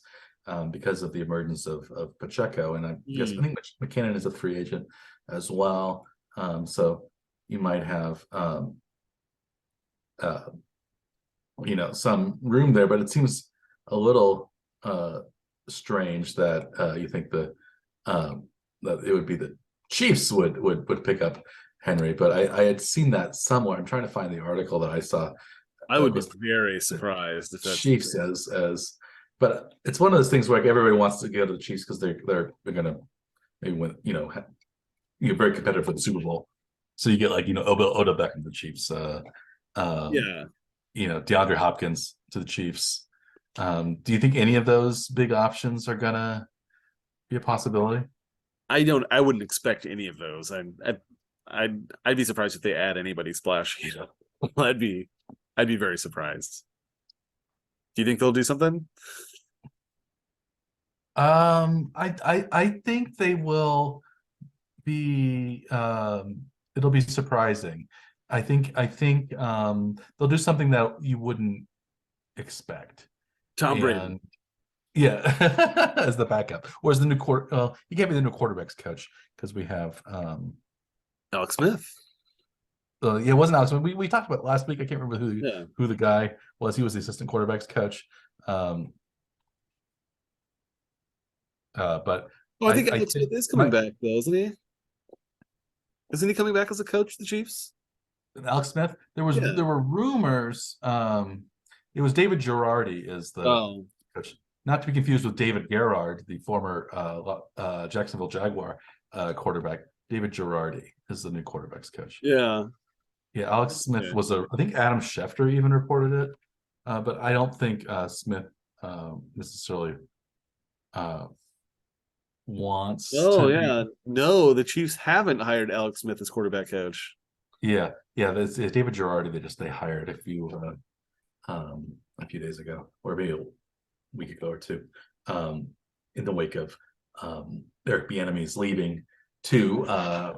because of the emergence of Pacheco, and I think McKinnon is a free agent as well. So you might have some room there, but it seems a little strange that you think that it would be the Chiefs would pick up Henry, but I had seen that somewhere. I'm trying to find the article that I saw. I would be very surprised if that's Chiefs as but it's one of those things where like everybody wants to go to the Chiefs because they're gonna maybe win, you're very competitive for the Super Bowl. So you get like Odell Beckham to the Chiefs, DeAndre Hopkins to the Chiefs. Do you think any of those big options are gonna be a possibility? I wouldn't expect any of those. I'd be surprised if they add anybody splashy. I'd be very surprised. Do you think they'll do something? I think they will be. It'll be surprising. I think they'll do something that you wouldn't expect. Tom Brady. Yeah, as the backup, or as the new he can't be the new quarterbacks coach because we have Alex Smith. It wasn't Alex Smith. We talked about it last week. I can't remember who the guy was. He was the assistant quarterbacks coach. But I think Alex Smith is coming back though, isn't he? Isn't he coming back as a coach of the Chiefs? Alex Smith. There were rumors. It was David Girardi is the coach. Not to be confused with David Garrard, the former Jacksonville Jaguar quarterback. David Girardi is the new quarterbacks coach. Yeah. Yeah, Alex Smith was I think Adam Schefter even reported it, but I don't think Smith necessarily wants Oh to yeah. No, the Chiefs haven't hired Alex Smith as quarterback coach. Yeah, it's David Girardi. They hired a few days ago, or maybe a week ago or two, in the wake of Eric Bieniemy's leaving to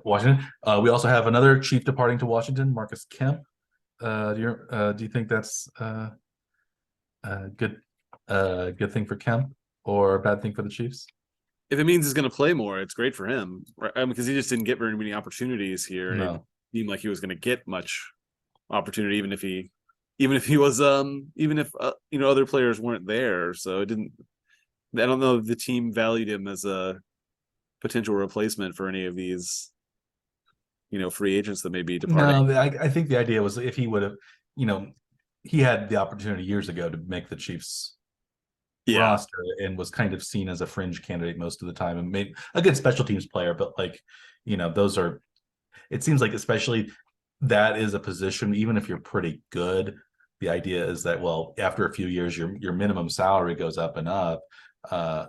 Washington. We also have another Chief departing to Washington, Marcus Kemp. Do you think that's a good thing for Kemp or a bad thing for the Chiefs? If it means he's going to play more, it's great for him, right? Because he just didn't get very many opportunities here. No. It seemed like he was going to get much opportunity, even if he was other players weren't there. So it didn't. I don't know if the team valued him as a potential replacement for any of these, free agents that may be departing. No, I think the idea was if he would have, he had the opportunity years ago to make the Chiefs roster and was kind of seen as a fringe candidate most of the time and made a good special teams player. But those are, it seems like especially that is a position, even if you're pretty good, the idea is that, well, after a few years, your minimum salary goes up and up.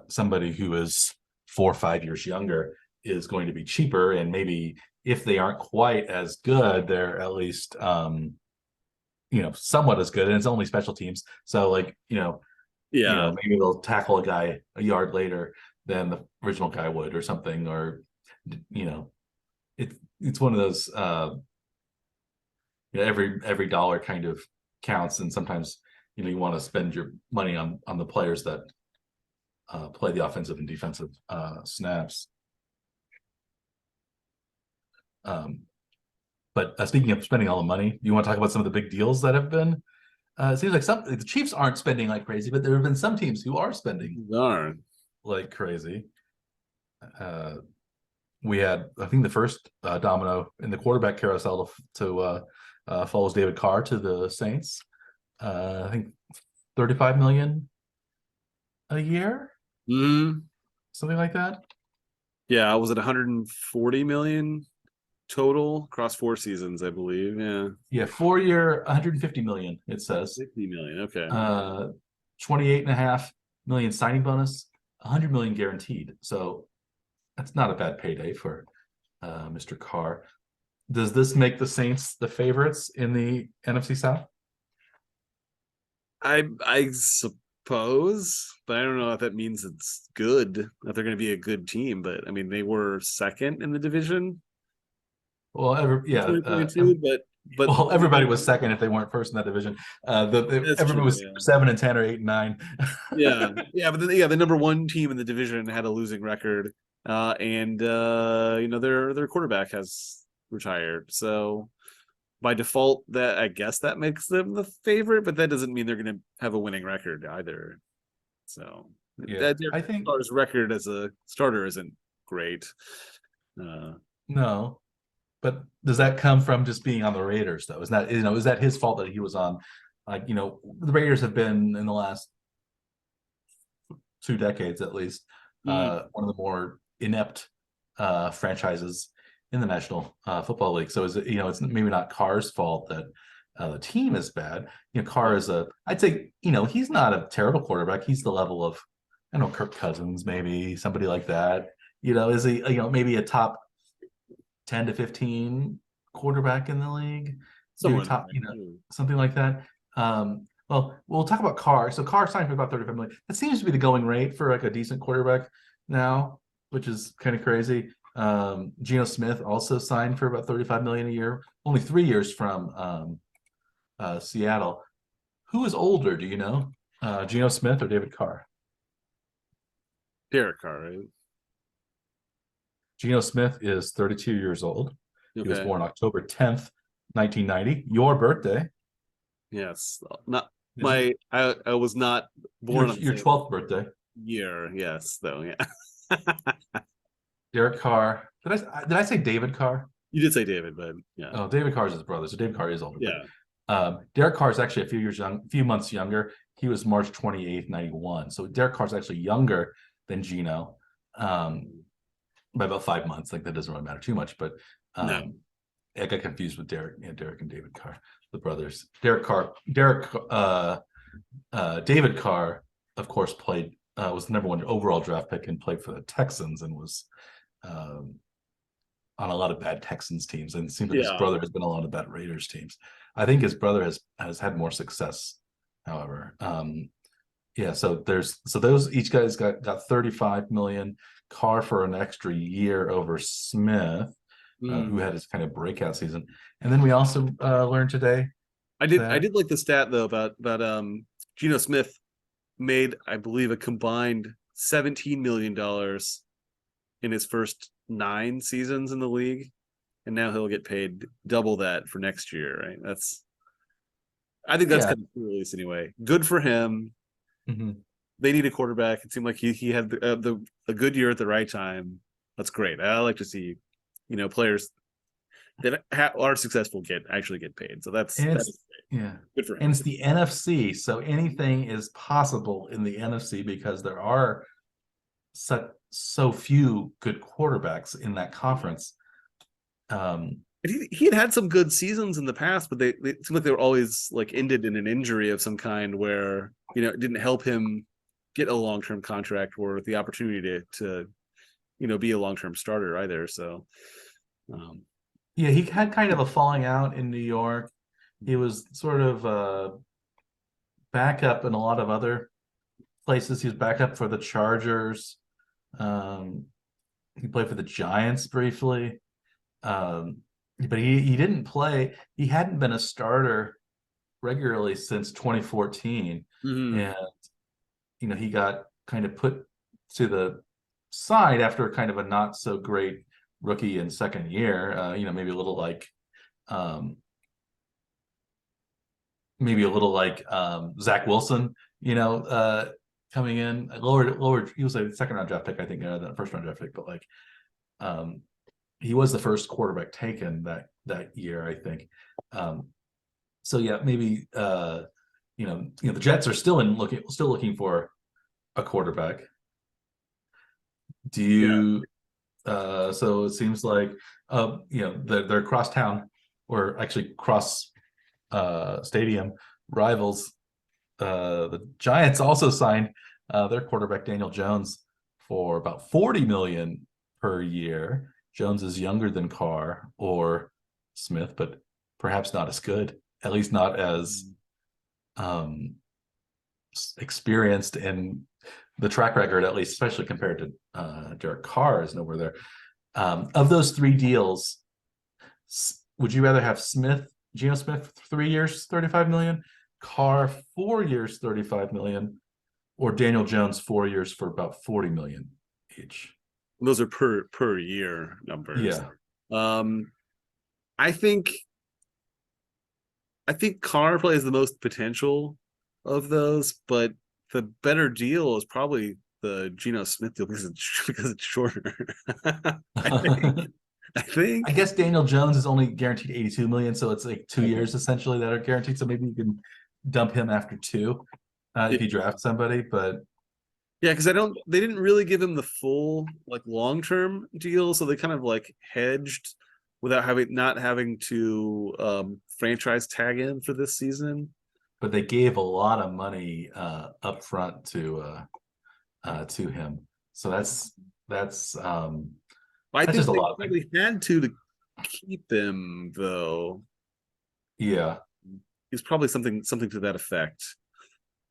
Somebody who is 4 or 5 years younger is going to be cheaper, and maybe if they aren't quite as good, they're at least somewhat as good, and it's only special teams. So maybe they'll tackle a guy a yard later than the original guy would, or something, or it's one of those every dollar kind of counts, and sometimes you want to spend your money on the players that play the offensive and defensive snaps. But speaking of spending all the money, you want to talk about some of the big deals that have been? It seems like the Chiefs aren't spending like crazy, but there have been some teams who are spending like crazy. We had, I think, the first domino in the quarterback carousel to follows David Carr to the Saints. I think $35 million a year, something like that. Yeah, was it 140 million total across 4 seasons, I believe? Yeah, 4-year, 150 million. It says 50 million. Okay. 28.5 million signing bonus, 100 million guaranteed. So that's not a bad payday for Mr. Carr. Does this make the Saints the favorites in the NFC South? I suppose, but I don't know if that means it's good, that they're going to be a good team. But I mean, they were second in the division. Well, but everybody was second if they weren't first in that division. Everybody was 7 and 10 or 8 and 9. But the number one team in the division had a losing record, and their quarterback has retired. So by default, that I guess that makes them the favorite, but that doesn't mean they're going to have a winning record either. So I think Carr's record as a starter isn't great. No. But does that come from just being on the Raiders, though? Is that his fault that he was on? The Raiders have been, in the last 2 decades at least, one of the more inept franchises in the National Football League. So it's maybe not Carr's fault that the team is bad. Carr is I'd say, he's not a terrible quarterback. He's the level of, I don't know, Kirk Cousins, maybe somebody like that. Is he, maybe a top 10 to 15 quarterback in the league, top, something like that. Well, we'll talk about Carr. So Carr signed for about 35 million. That seems to be the going rate for like a decent quarterback now, which is kind of crazy. Geno Smith also signed for about 35 million a year, only 3 years from Seattle. Who is older? Do you know? Geno Smith or David Carr? Derek Carr, right? Geno Smith is 32 years old. Okay. He was born October 10th, 1990. Your birthday. Yes. Not my I was not born on your 12th birthday. Year, yes, though, yeah. Derek Carr. Did I say David Carr? You did say David, but yeah. Oh, David Carr is his brother, so David Carr is older. Yeah. But, Derek Carr is actually a few months younger. He was March 28th, 91. So Derek Carr is actually younger than Geno. by about 5 months. Like that doesn't really matter too much, but No. I got confused with Derek and David Carr, the brothers. David Carr, of course, played was the number 1 overall draft pick and played for the Texans and was on a lot of bad Texans teams. And it seems like his brother has been on a lot of bad Raiders teams. I think his brother has had more success, however. So those each guys got 35 million. Carr for an extra year over Smith, who had his kind of breakout season. And then we also learned today. I did like the stat though about Geno Smith made, I believe, a combined $17 million in his first 9 seasons in the league, and now he'll get paid double that for next year. Right? I think that's kind of cool, at least anyway. Good for him. Mm-hmm. They need a quarterback. It seemed like he had a good year at the right time. That's great. I like to see, players that are successful actually get paid. So that's great. Yeah, good for him. And it's the NFC, so anything is possible in the NFC because there are so few good quarterbacks in that conference. He had some good seasons in the past, but they seemed like they were always like ended in an injury of some kind where it didn't help him get a long-term contract or the opportunity to be a long-term starter either. So he had kind of a falling out in New York. He was sort of backup in a lot of other places. He was backup for the Chargers. He played for the Giants briefly. But he didn't play. He hadn't been a starter regularly since 2014. Mm-hmm. And he got kind of put to the side after kind of a not so great rookie and second year. Maybe a little like Zach Wilson, coming in lower. He was a second round draft pick, I think, than a first round draft pick, but he was the first quarterback taken that year, I think. Maybe the Jets are still looking for a quarterback. Do you? So it seems like they're across town, or actually cross stadium rivals. The Giants also signed their quarterback Daniel Jones for about $40 million per year. Jones is younger than Carr or Smith, but perhaps not as good, at least not as experienced in the track record, at least, especially compared to Derek Carr is nowhere there. Of those 3 deals, would you rather have Geno Smith 3 years, $35 million, Carr 4 years, $35 million, or Daniel Jones 4 years for about $40 million each? Those are per year numbers. Yeah. I think Carr probably has the most potential of those, but the better deal is probably the Geno Smith deal because it's shorter. I think. I guess Daniel Jones is only guaranteed $82 million, so it's like 2 years essentially that are guaranteed. So maybe you can dump him after 2 if you draft somebody, but. Yeah, because they didn't really give him the full long-term deal, so they kind of hedged without not having to franchise tag him for this season. But they gave a lot of money up front to him, so that's I think just a they lot. Probably had to keep him though. Yeah, he's probably something to that effect.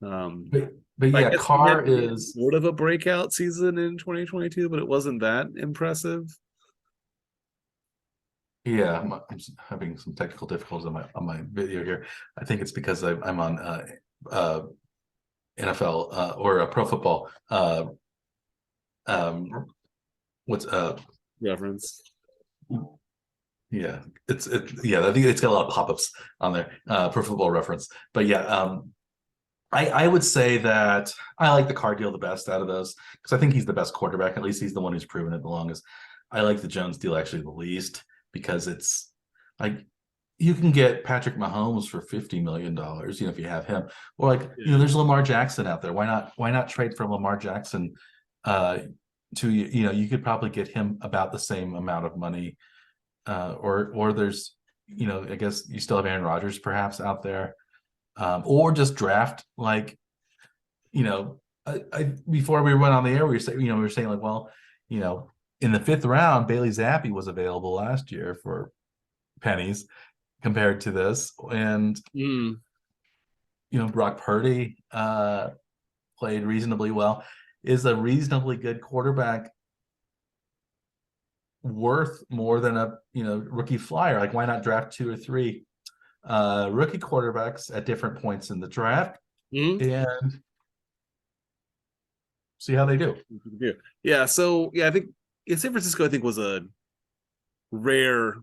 But yeah, Carr is sort of a breakout season in 2022, but it wasn't that impressive. Yeah, I'm having some technical difficulties on my video here. I think it's because I'm on NFL or Pro Football. What's reference? Yeah, I think it's got a lot of pop-ups on there. Pro Football Reference, but yeah. I would say that I like the Carr deal the best out of those because I think he's the best quarterback. At least he's the one who's proven it the longest. I like the Jones deal actually the least because it's like you can get Patrick Mahomes for $50 million, if you have him. Or there's Lamar Jackson out there. Why not trade for Lamar Jackson, you could probably get him about the same amount of money, or there's, I guess you still have Aaron Rodgers perhaps out there, or just draft like, before we went on the air, we were saying like, well, in the 5th round, Bailey Zappi was available last year for pennies compared to this, and Brock Purdy played reasonably well. Is a reasonably good quarterback worth more than a rookie flyer? Like, why not draft 2 or 3 rookie quarterbacks at different points in the draft and see how they do? Yeah. So I think San Francisco, I think, was a rare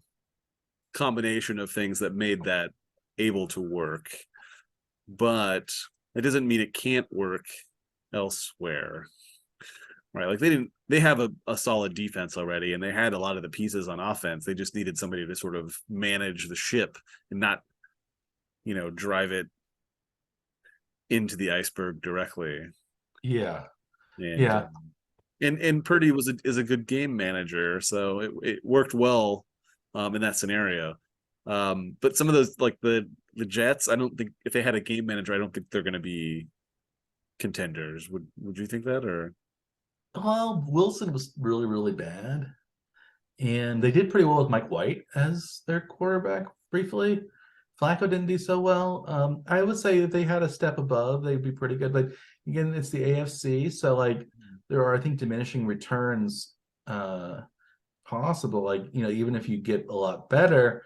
combination of things that made that able to work, but it doesn't mean it can't work elsewhere, right? Like they have a solid defense already, and they had a lot of the pieces on offense. They just needed somebody to sort of manage the ship and not drive it into the iceberg directly. And Purdy is a good game manager, so it worked well in that scenario. But some of those, like the Jets, I don't think, if they had a game manager, I don't think they're going to be contenders. Would you think that? Or well, Wilson was really, really bad, and they did pretty well with Mike White as their quarterback briefly. Flacco didn't do so well. I would say if they had a step above, they'd be pretty good. But again, it's the AFC, so like there are, I think, diminishing returns possible. Like, even if you get a lot better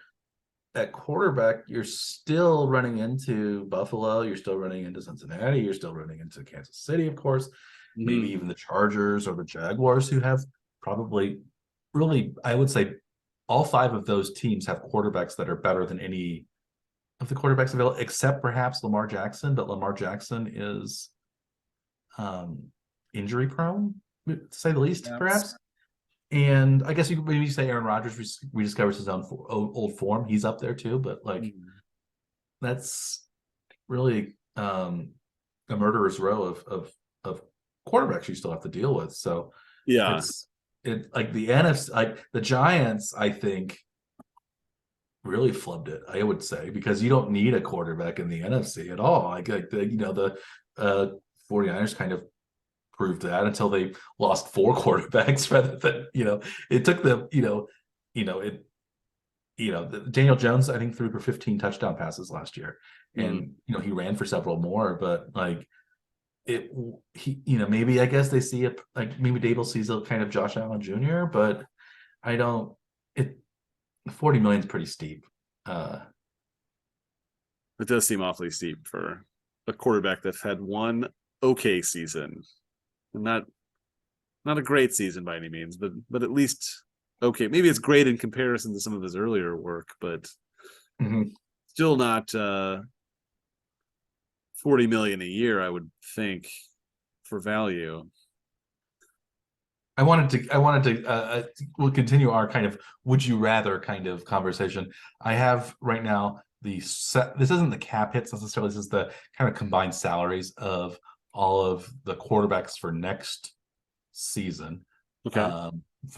at quarterback, you're still running into Buffalo, you're still running into Cincinnati, you're still running into Kansas City, of course, maybe even the Chargers or the Jaguars, who have probably really, I would say, all 5 of those teams have quarterbacks that are better than any of the quarterbacks available, except perhaps Lamar Jackson. But Lamar Jackson is injury prone, to say the least, perhaps. And I guess you could maybe say Aaron Rodgers rediscovers his own old form. He's up there too, but like that's really a murderer's row of quarterbacks you still have to deal with. So it's like the NFC, like the Giants, I think, really flubbed it, I would say, because you don't need a quarterback in the NFC at all. Like the 49ers kind of proved that until they lost 4 quarterbacks rather than, it took them, Daniel Jones, I think, threw for 15 touchdown passes last year, and he ran for several more, but like maybe, I guess they see it, like maybe Dable sees a kind of Josh Allen Jr., but I don't. 40 million is pretty steep. It does seem awfully steep for a quarterback that's had one okay season. Not a great season by any means, but at least okay. Maybe it's great in comparison to some of his earlier work, but still not 40 million a year, I would think, for value. I wanted to we'll continue our kind of would you rather kind of conversation. I have right now this isn't the cap hits necessarily, this is the kind of combined salaries of all of the quarterbacks for next season. For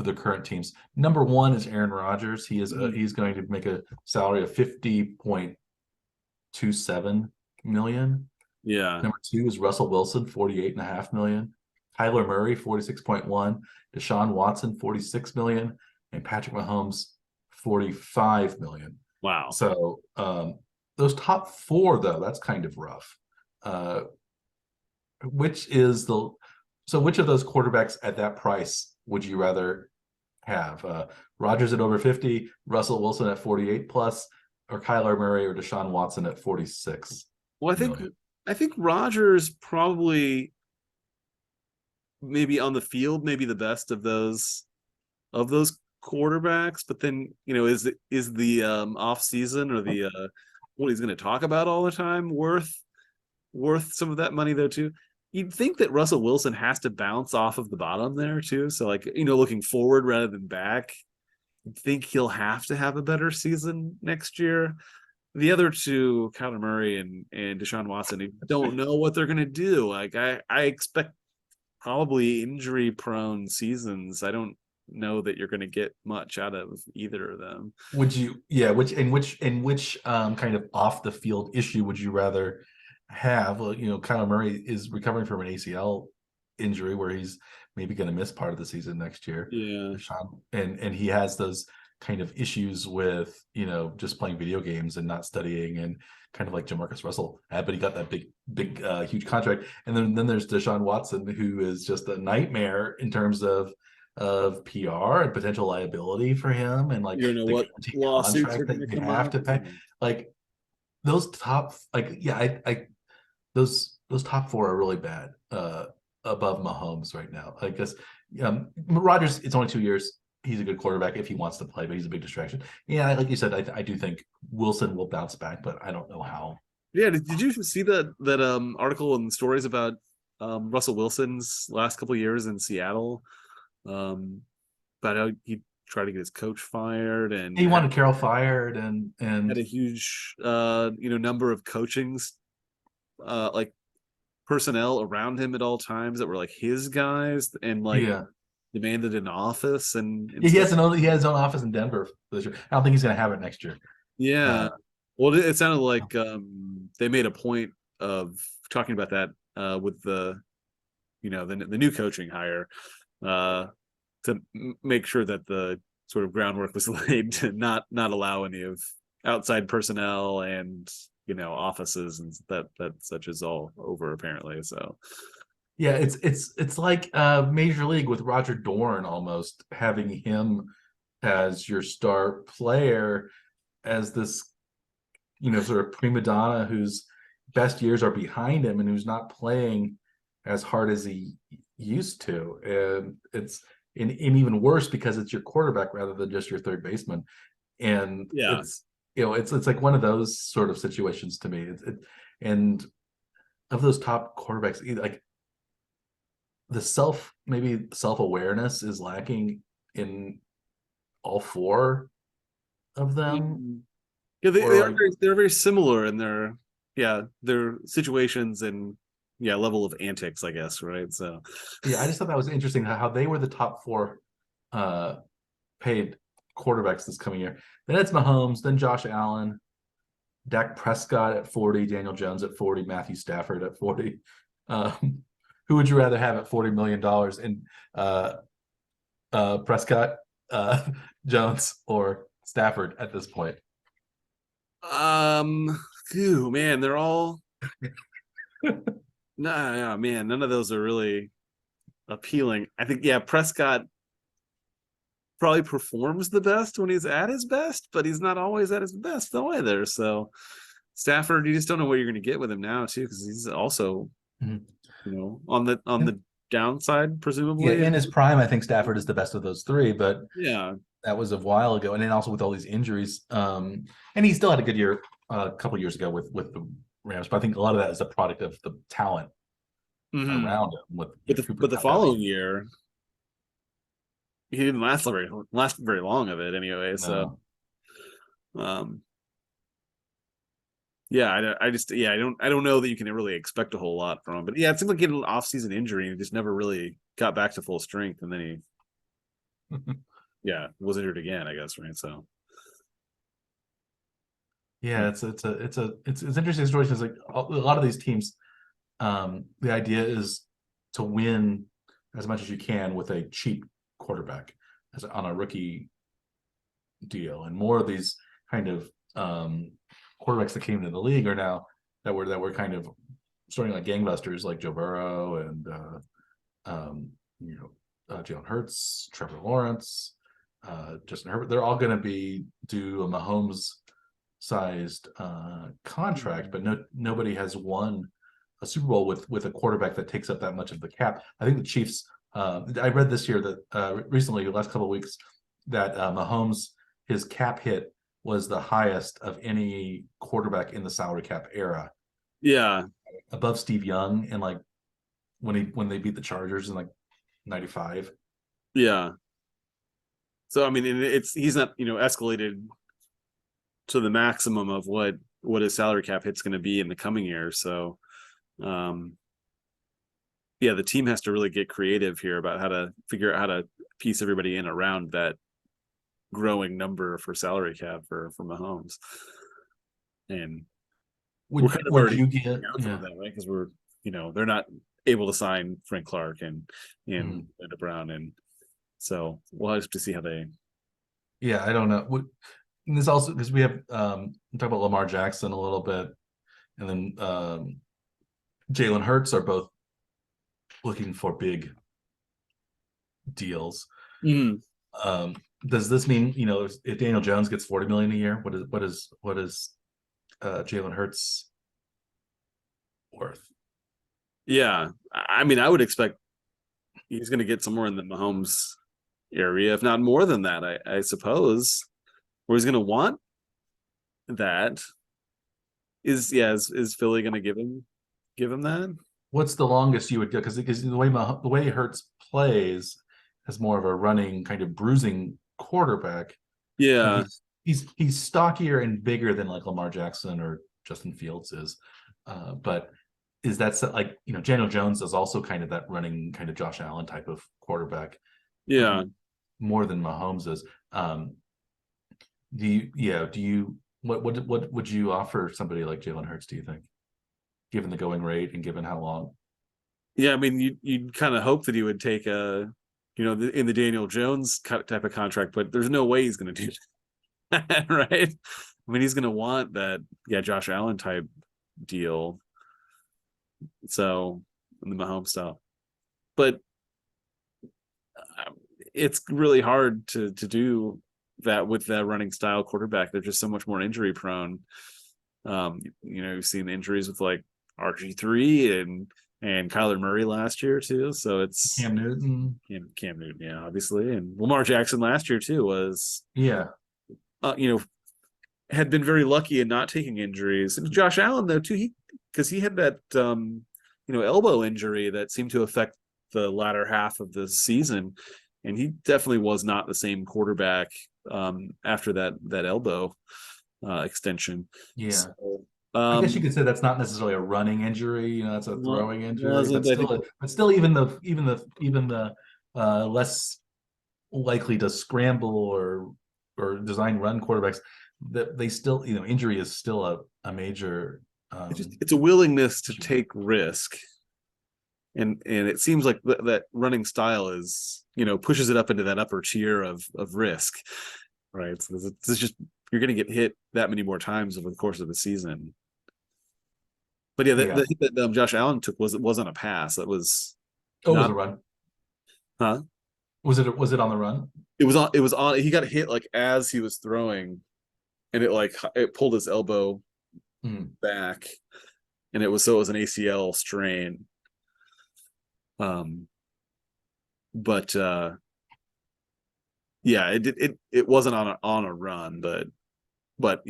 the current teams. Number 1 is Aaron Rodgers. He is he's going to make a salary of 50.27 million. Number 2 is Russell Wilson, 48.5 million. Kyler Murray, 46.1, Deshaun Watson, 46 million, and Patrick Mahomes, 45 million. Wow. So those top 4, though, that's kind of rough. Which of those quarterbacks at that price would you rather have? Rodgers at over 50, Russell Wilson at 48 plus, or Kyler Murray or Deshaun Watson at 46? Well, I think Rodgers probably, maybe on the field, maybe the best of those quarterbacks, but then is the off season or the what he's going to talk about all the time worth some of that money though too? You'd think that Russell Wilson has to bounce off of the bottom there too, so like looking forward rather than back, you'd think he'll have to have a better season next year. The other 2, Kyler Murray and Deshaun Watson, I don't know what they're going to do. Like I expect probably injury prone seasons. I don't know that you're going to get much out of either of them. Would you, yeah, which kind of off the field issue would you rather have? Well, Kyler Murray is recovering from an ACL injury where he's maybe going to miss part of the season next year. Yeah. And he has those kind of issues with, just playing video games and not studying, and kind of like Jamarcus Russell had, but he got that big, huge contract. And then there's Deshaun Watson, who is just a nightmare in terms of PR and potential liability for him, and like the what lawsuits are contract going that to you come have up. to pay. Like those top, those top four are really bad above Mahomes right now. I guess Rodgers, it's only 2 years. He's a good quarterback if he wants to play, but he's a big distraction. Yeah, like you said, I do think Wilson will bounce back, but I don't know how. Yeah, did you see that article and stories about Russell Wilson's last couple of years in Seattle? About how he tried to get his coach fired, and he wanted Carroll fired, and had a huge number of coachings like personnel around him at all times that were like his guys, and like demanded an office, and he has his own office in Denver this year. I don't think he's going to have it next year. Yeah. Well, it sounded like they made a point of talking about that with the new coaching hire to make sure that the sort of groundwork was laid to not allow any of outside personnel and offices and that such is all over apparently. So yeah, it's like Major League with Roger Dorn, almost having him as your star player, as this sort of prima donna whose best years are behind him and who's not playing as hard as he used to. And it's and even worse because it's your quarterback rather than just your third baseman. And it's like one of those sort of situations to me. And of those top quarterbacks, like the self-awareness is lacking in all four of them. Yeah, they're very similar in their situations and level of antics, I guess, right? So yeah, I just thought that was interesting how they were the top four paid quarterbacks this coming year. Then it's Mahomes, then Josh Allen, Dak Prescott at 40, Daniel Jones at 40, Matthew Stafford at 40. Who would you rather have at $40 million in Prescott, Jones, or Stafford at this point? Man, they're all man, none of those are really appealing. I think Prescott probably performs the best when he's at his best, but he's not always at his best though either. So Stafford, you just don't know what you're going to get with him now too, because he's also on the downside presumably. In his prime, I think Stafford is the best of those three, but that was a while ago. And then also with all these injuries, and he still had a good year a couple of years ago with the Rams, but I think a lot of that is a product of the talent around him. But the following year, he didn't last very long of it anyway. No. So, I don't know that you can really expect a whole lot from him. But it seemed like he had an off-season injury and he just never really got back to full strength, and then he was injured again, I guess, right? So it's interesting story because like a lot of these teams, the idea is to win as much as you can with a cheap quarterback on a rookie deal, and more of these kind of quarterbacks that came into the league are now that were kind of starting like gangbusters, like Joe Burrow and Jalen Hurts, Trevor Lawrence, Justin Herbert. They're all going to be due a Mahomes-sized contract, but nobody has won a Super Bowl with a quarterback that takes up that much of the cap. I think the Chiefs. I read this year that recently, the last couple of weeks, that Mahomes, his cap hit was the highest of any quarterback in the salary cap era. Yeah, above Steve Young, and like when they beat the Chargers in like '95. Yeah. So I mean, he's not escalated to the maximum of what his salary cap hit's going to be in the coming year. So, the team has to really get creative here about how to figure out how to piece everybody in around that growing number for salary cap for Mahomes. And we're kind of already you get that, right? Because we're, they're not able to sign Frank Clark and Linda Brown, and so we'll have to see how they. Yeah, I don't know. And this also because we have we talk about Lamar Jackson a little bit, and then Jalen Hurts are both looking for big deals. Does this mean, if Daniel Jones gets $40 million a year, what is Jalen Hurts worth? Yeah, I mean, I would expect he's going to get somewhere in the Mahomes area, if not more than that. I suppose where he's going to want that is Philly going to give him that? What's the longest you would go? Because the way Hurts plays as more of a running kind of bruising quarterback. Yeah, he's stockier and bigger than like Lamar Jackson or Justin Fields is, but is that like Daniel Jones is also kind of that running kind of Josh Allen type of quarterback. Yeah, more than Mahomes is. What would you offer somebody like Jalen Hurts, do you think, given the going rate and given how long? Yeah, I mean, you'd kind of hope that he would take a, in the Daniel Jones type of contract, but there's no way he's going to do that, right? I mean, he's going to want that, Josh Allen type deal. So, in the Mahomes style, but it's really hard to do that with that running style quarterback. They're just so much more injury prone. You've seen injuries with like RG3 and Kyler Murray last year too. So it's Cam Newton, yeah, obviously, and Lamar Jackson last year too was had been very lucky in not taking injuries. And Josh Allen though too, because he had that elbow injury that seemed to affect the latter half of the season, and he definitely was not the same quarterback after that elbow extension. Yeah. So, I guess you could say that's not necessarily a running injury. That's a throwing injury. But still, even the less likely to scramble or design run quarterbacks, that they still, injury is still a major. It's a willingness to take risk, and it seems like that running style is pushes it up into that upper tier of risk, right? So it's just you're going to get hit that many more times over the course of the season. But the hit that Josh Allen took wasn't a pass. That was it was a run. Huh? Was it on the run? It was on. He got hit like as he was throwing, and it pulled his elbow back, and it was an ACL strain. But it wasn't on a run, but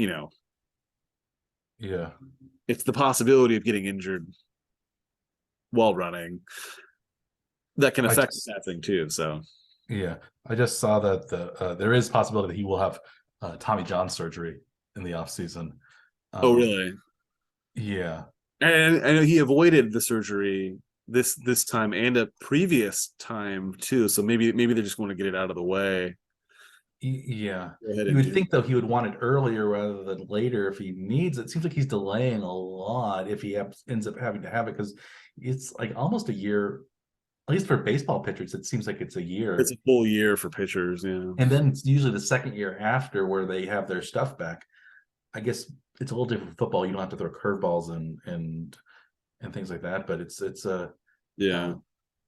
it's the possibility of getting injured while running that can affect that thing too. So I just saw that there is possibility that he will have Tommy John surgery in the off season. Oh really? Yeah, and I know he avoided the surgery this time and a previous time too. So maybe they just want to get it out of the way. Yeah, you would think though he would want it earlier rather than later if he needs it. Seems like he's delaying a lot if he ends up having to have it, because it's like almost a year, at least for baseball pitchers. It seems like it's a year. It's a full year for pitchers, yeah. And then it's usually the second year after where they have their stuff back. I guess it's a little different for football. You don't have to throw curveballs and things like that. But it's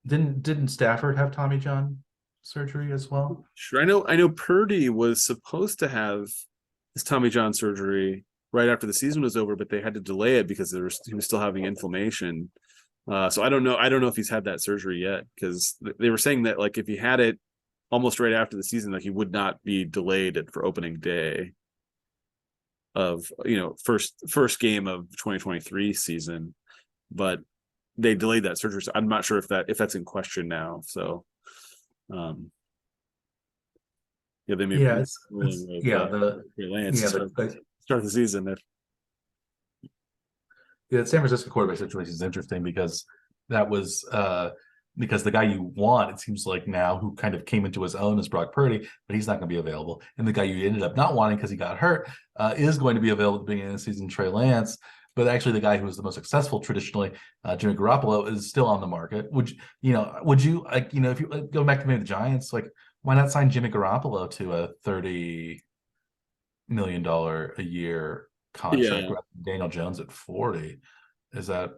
Didn't Stafford have Tommy John surgery as well? Sure. I know Purdy was supposed to have his Tommy John surgery right after the season was over, but they had to delay it because he was still having inflammation. So I don't know if he's had that surgery yet, because they were saying that like if he had it almost right after the season, like he would not be delayed for opening day of first game of 2023 season, but they delayed that surgery. So I'm not sure if that's in question now. So they may start the season. The San Francisco quarterback situation is interesting because that was because the guy you want, it seems like now, who kind of came into his own, is Brock Purdy, but he's not going to be available. And the guy you ended up not wanting because he got hurt is going to be available at the beginning of the season, Trey Lance. But actually, the guy who was the most successful traditionally, Jimmy Garoppolo, is still on the market. Would you like, if you go back to maybe the Giants, like, why not sign Jimmy Garoppolo to a $30 million a year contract rather than Daniel Jones at 40? Is that?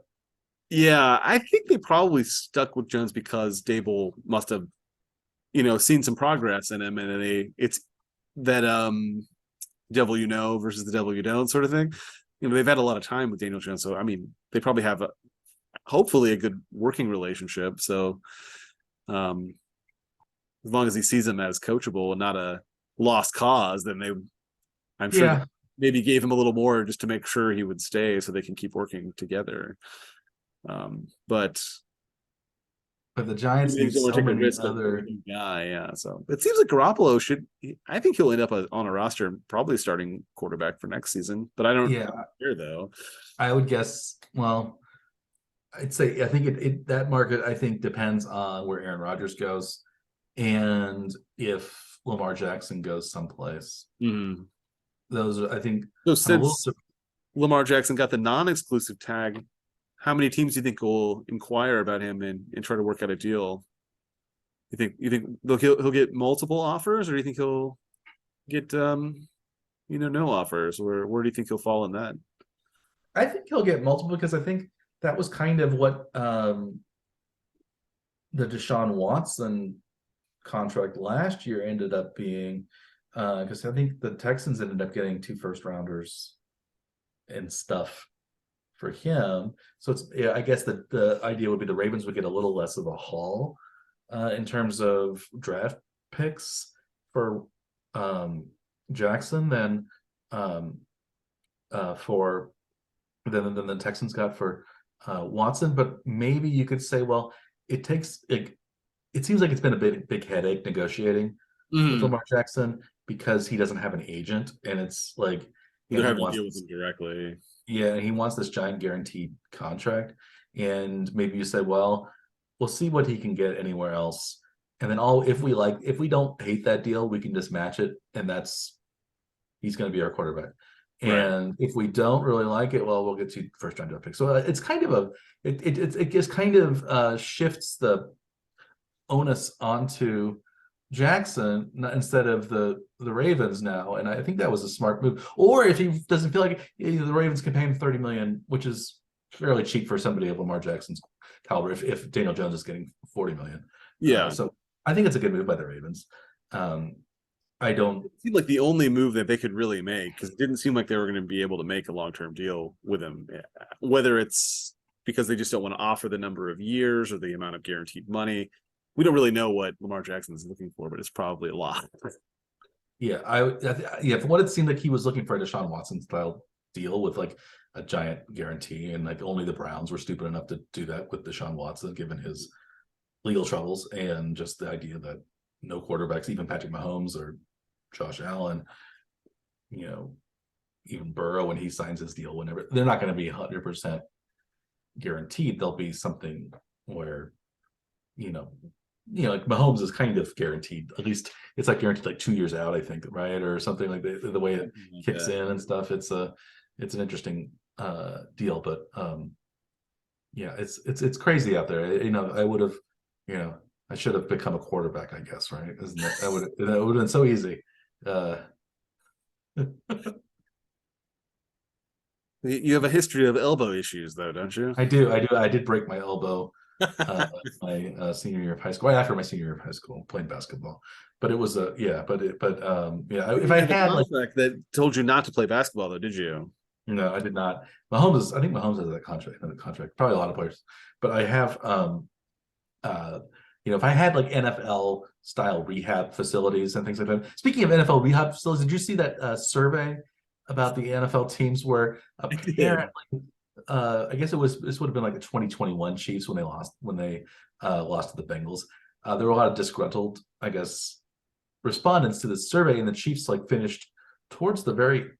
Yeah, I think they probably stuck with Jones because Dable must have, seen some progress in him, and it's that devil versus the devil you don't sort of thing. They've had a lot of time with Daniel Jones, so I mean, they probably have hopefully a good working relationship. So, as long as he sees him as coachable and not a lost cause, then I'm sure maybe gave him a little more just to make sure he would stay, so they can keep working together. But the Giants need so many other guy. Yeah, so it seems like Garoppolo I think he'll end up on a roster, probably starting quarterback for next season. But I don't care though. I would guess. Well, I'd say I think that market, I think, depends on where Aaron Rodgers goes and if Lamar Jackson goes someplace. Mm-hmm. Those are, I think. So since Lamar Jackson got the non-exclusive tag, how many teams do you think will inquire about him and try to work out a deal? You think he'll get multiple offers, or do you think he'll get no offers? Where do you think he'll fall in that? I think he'll get multiple, because I think that was kind of what the Deshaun Watson contract last year ended up being, because I think the Texans ended up getting 2 first-rounders and stuff for him. So it's, I guess the idea would be the Ravens would get a little less of a haul in terms of draft picks for Jackson than the Texans got for Watson. But maybe you could say, well, it seems like it's been a big headache negotiating with Lamar Jackson, because he doesn't have an agent, and it's like they're having to deal with him directly. Yeah, and he wants this giant guaranteed contract. And maybe you say, well, we'll see what he can get anywhere else. And then if we don't hate that deal, we can just match it. And he's going to be our quarterback. Right. And if we don't really like it, well, we'll get 2 first-round draft picks. So it's kind of it just kind of shifts the onus onto Jackson instead of the Ravens now, and I think that was a smart move. Or if he doesn't feel like it, the Ravens can pay him $30 million, which is fairly cheap for somebody of Lamar Jackson's caliber. If Daniel Jones is getting $40 million, so I think it's a good move by the Ravens. I don't. It seemed like the only move that they could really make, because it didn't seem like they were going to be able to make a long-term deal with him, whether it's because they just don't want to offer the number of years or the amount of guaranteed money. We don't really know what Lamar Jackson is looking for, but it's probably a lot. Yeah, from what it seemed like, he was looking for a Deshaun Watson style deal with like a giant guarantee, and like only the Browns were stupid enough to do that with Deshaun Watson, given his legal troubles and just the idea that no quarterbacks, even Patrick Mahomes or Josh Allen, even Burrow, when he signs his deal, whenever, they're not going to be 100% guaranteed. There'll be something where, like Mahomes is kind of guaranteed. At least it's like guaranteed like 2 years out, I think, right? Or something like the way it kicks in and stuff. It's an interesting deal, but it's crazy out there. I would have, I should have become a quarterback, I guess, right? Isn't it? That would have been so easy. You have a history of elbow issues, though, don't you? I do. I did break my elbow my senior year of high school, right after my senior year of high school, playing basketball. But it was if I had contract that told you not to play basketball, though, did you? No, I did not. I think Mahomes has that contract. Probably a lot of players, but I have if I had like NFL style rehab facilities and things like that. Speaking of NFL rehab facilities, did you see that survey about the NFL teams where apparently I guess this would have been like the 2021 Chiefs when they lost to the Bengals. There were a lot of disgruntled, I guess, respondents to this survey, and the Chiefs like finished towards the very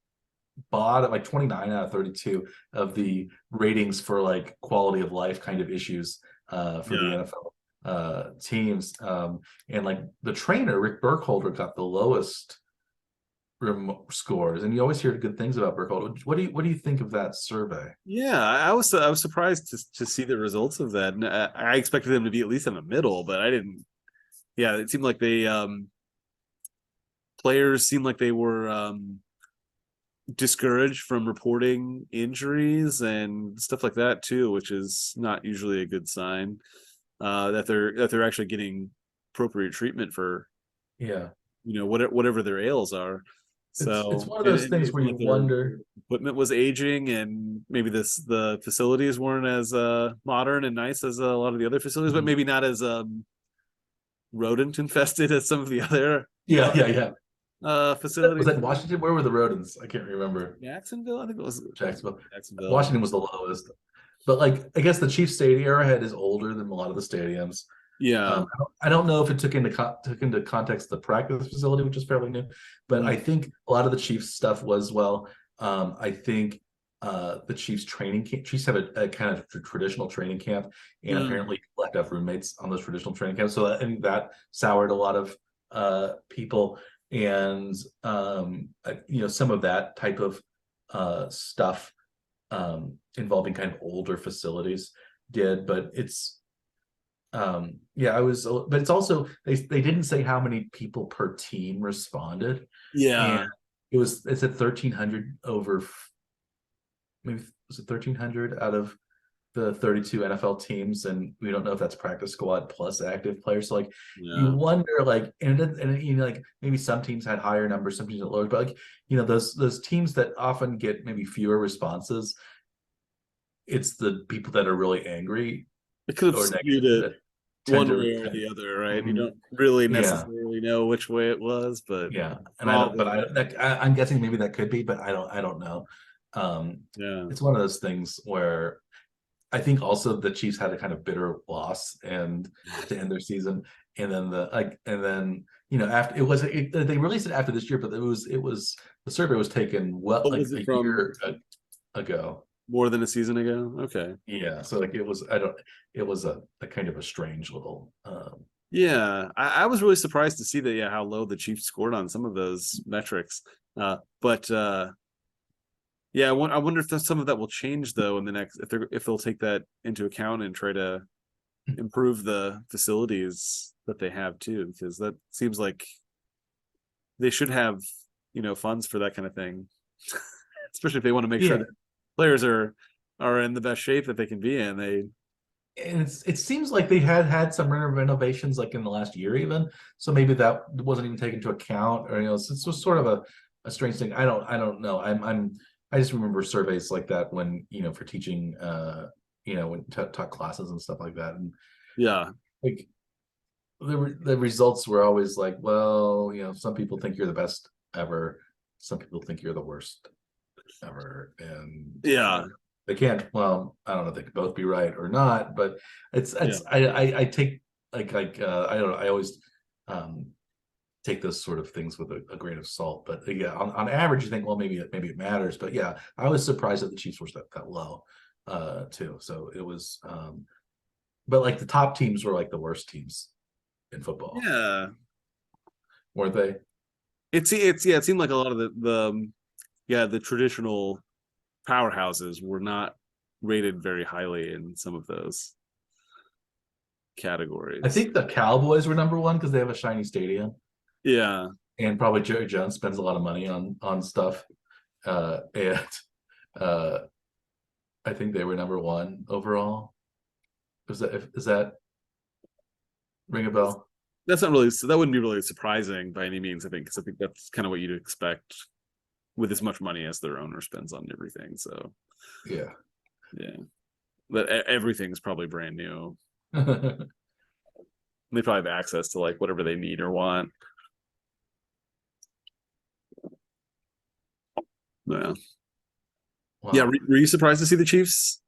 bottom, like 29 out of 32 of the ratings for like quality of life kind of issues for the NFL teams. And like the trainer, Rick Burkholder, got the lowest scores, and you always hear good things about Burkholder. What do you think of that survey? Yeah, I was surprised to see the results of that. And I expected them to be at least in the middle, but I didn't. Yeah, it seemed like they players seemed like they were discouraged from reporting injuries and stuff like that too, which is not usually a good sign. That they're actually getting appropriate treatment for whatever their ails are. So it's one of those things where you wonder, equipment was aging, and maybe the facilities weren't as modern and nice as a lot of the other facilities, but maybe not as rodent infested as some of the other facilities. Was that Washington? Where were the rodents? I can't remember. Jacksonville, I think it was Jacksonville. Washington was the lowest, but like I guess the Chiefs Stadium, Arrowhead, is older than a lot of the stadiums. Yeah, I don't know if it took into context the practice facility, which is fairly new, but I think a lot of the Chiefs stuff was I think the Chiefs training camp. Chiefs have a kind of traditional training camp, and apparently people have to have roommates on those traditional training camps. So I think that soured a lot of people, and some of that type of stuff involving kind of older facilities did, but it's. But it's also they didn't say how many people per team responded. Yeah, and it's at 1,300 over, maybe was it 1,300 out of the 32 NFL teams, and we don't know if that's practice squad plus active players. So like you wonder, like, and like maybe some teams had higher numbers, some teams had lower, but like those teams that often get maybe fewer responses, it's the people that are really angry. It could have skewed it one way or the other, right? You don't really necessarily know which way it was, but I'm guessing maybe that could be, but I don't know. It's one of those things where I think also the Chiefs had a kind of bitter loss and to end their season, and then after they released it after this year, but it was the survey was taken a year ago. More than a season ago. Okay. Yeah. So like it was a kind of a strange little I was really surprised to see that how low the Chiefs scored on some of those metrics. But I wonder if some of that will change though in the next if they'll take that into account and try to improve the facilities that they have too, because that seems like they should have funds for that kind of thing. Especially if they want to make sure that players are in the best shape that they can be in. It seems like they had some renovations like in the last year even, so maybe that wasn't even taken into account, or it's sort of a strange thing. I don't know. I just remember surveys like that when for teaching when taught classes and stuff like that, and like the results were always like, well, some people think you're the best ever, some people think you're the worst ever, and they can't. Well, I don't know if they could both be right or not, but I take I don't know. I always take those sort of things with a grain of salt. But on average, you think, well, maybe it matters. But I was surprised that the Chiefs were that low too. So it was, but like the top teams were like the worst teams in football. Yeah, weren't they? It seemed like a lot of the traditional powerhouses were not rated very highly in some of those categories. I think the Cowboys were number one because they have a shiny stadium. Yeah, and probably Jerry Jones spends a lot of money on stuff, and I think they were number one overall. Is that ring a bell? That's not really, so that wouldn't be really surprising by any means, I think, because I think that's kind of what you'd expect with as much money as their owner spends on everything. So but everything's probably brand new. They probably have access to like whatever they need or want. Were you surprised to see the Chiefs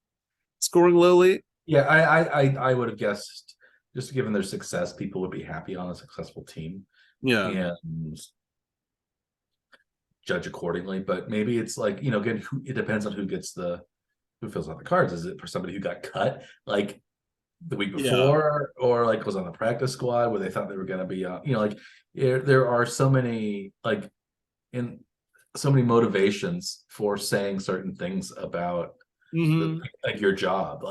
scoring lowly? I would have guessed, just given their success, people would be happy on a successful team. And judge accordingly. But maybe it's like, again, it depends on who fills out the cards. Is it for somebody who got cut? Like, the week Yeah. before, or like was on the practice squad where they thought they were going to be, like there are so many in so many motivations for saying certain things about your job.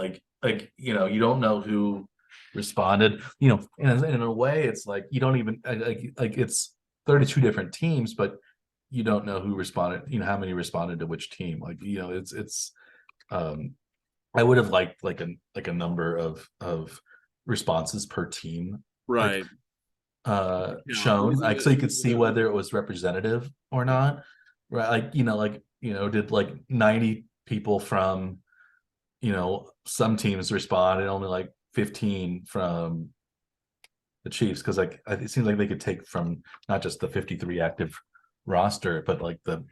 You don't know who responded. In a way, it's like you don't even it's 32 different teams, but you don't know who responded. How many responded to which team. It's I would have liked a number of responses per team, Right. shown, so you could see whether it was representative or not, right? Did 90 people from some teams respond and only 15 from the Chiefs, because it seems like they could take from not just the 53 active roster, but the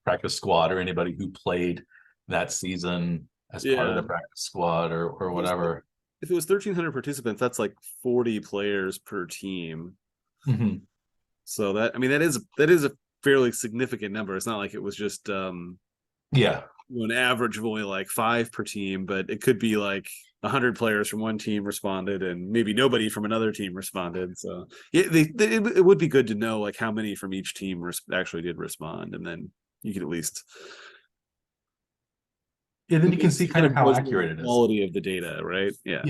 practice squad or anybody who played that season as part of the practice squad or whatever. If it was 1,300 participants, that's 40 players per team. Mm-hmm. So that is a fairly significant number. It's not like it was just an average of only 5 per team, but it could be 100 players from one team responded and maybe nobody from another team responded. So it would be good to know how many from each team actually did respond, and then you could at least then you can see kind of how accurate it is. Quality of the data, right? Yeah.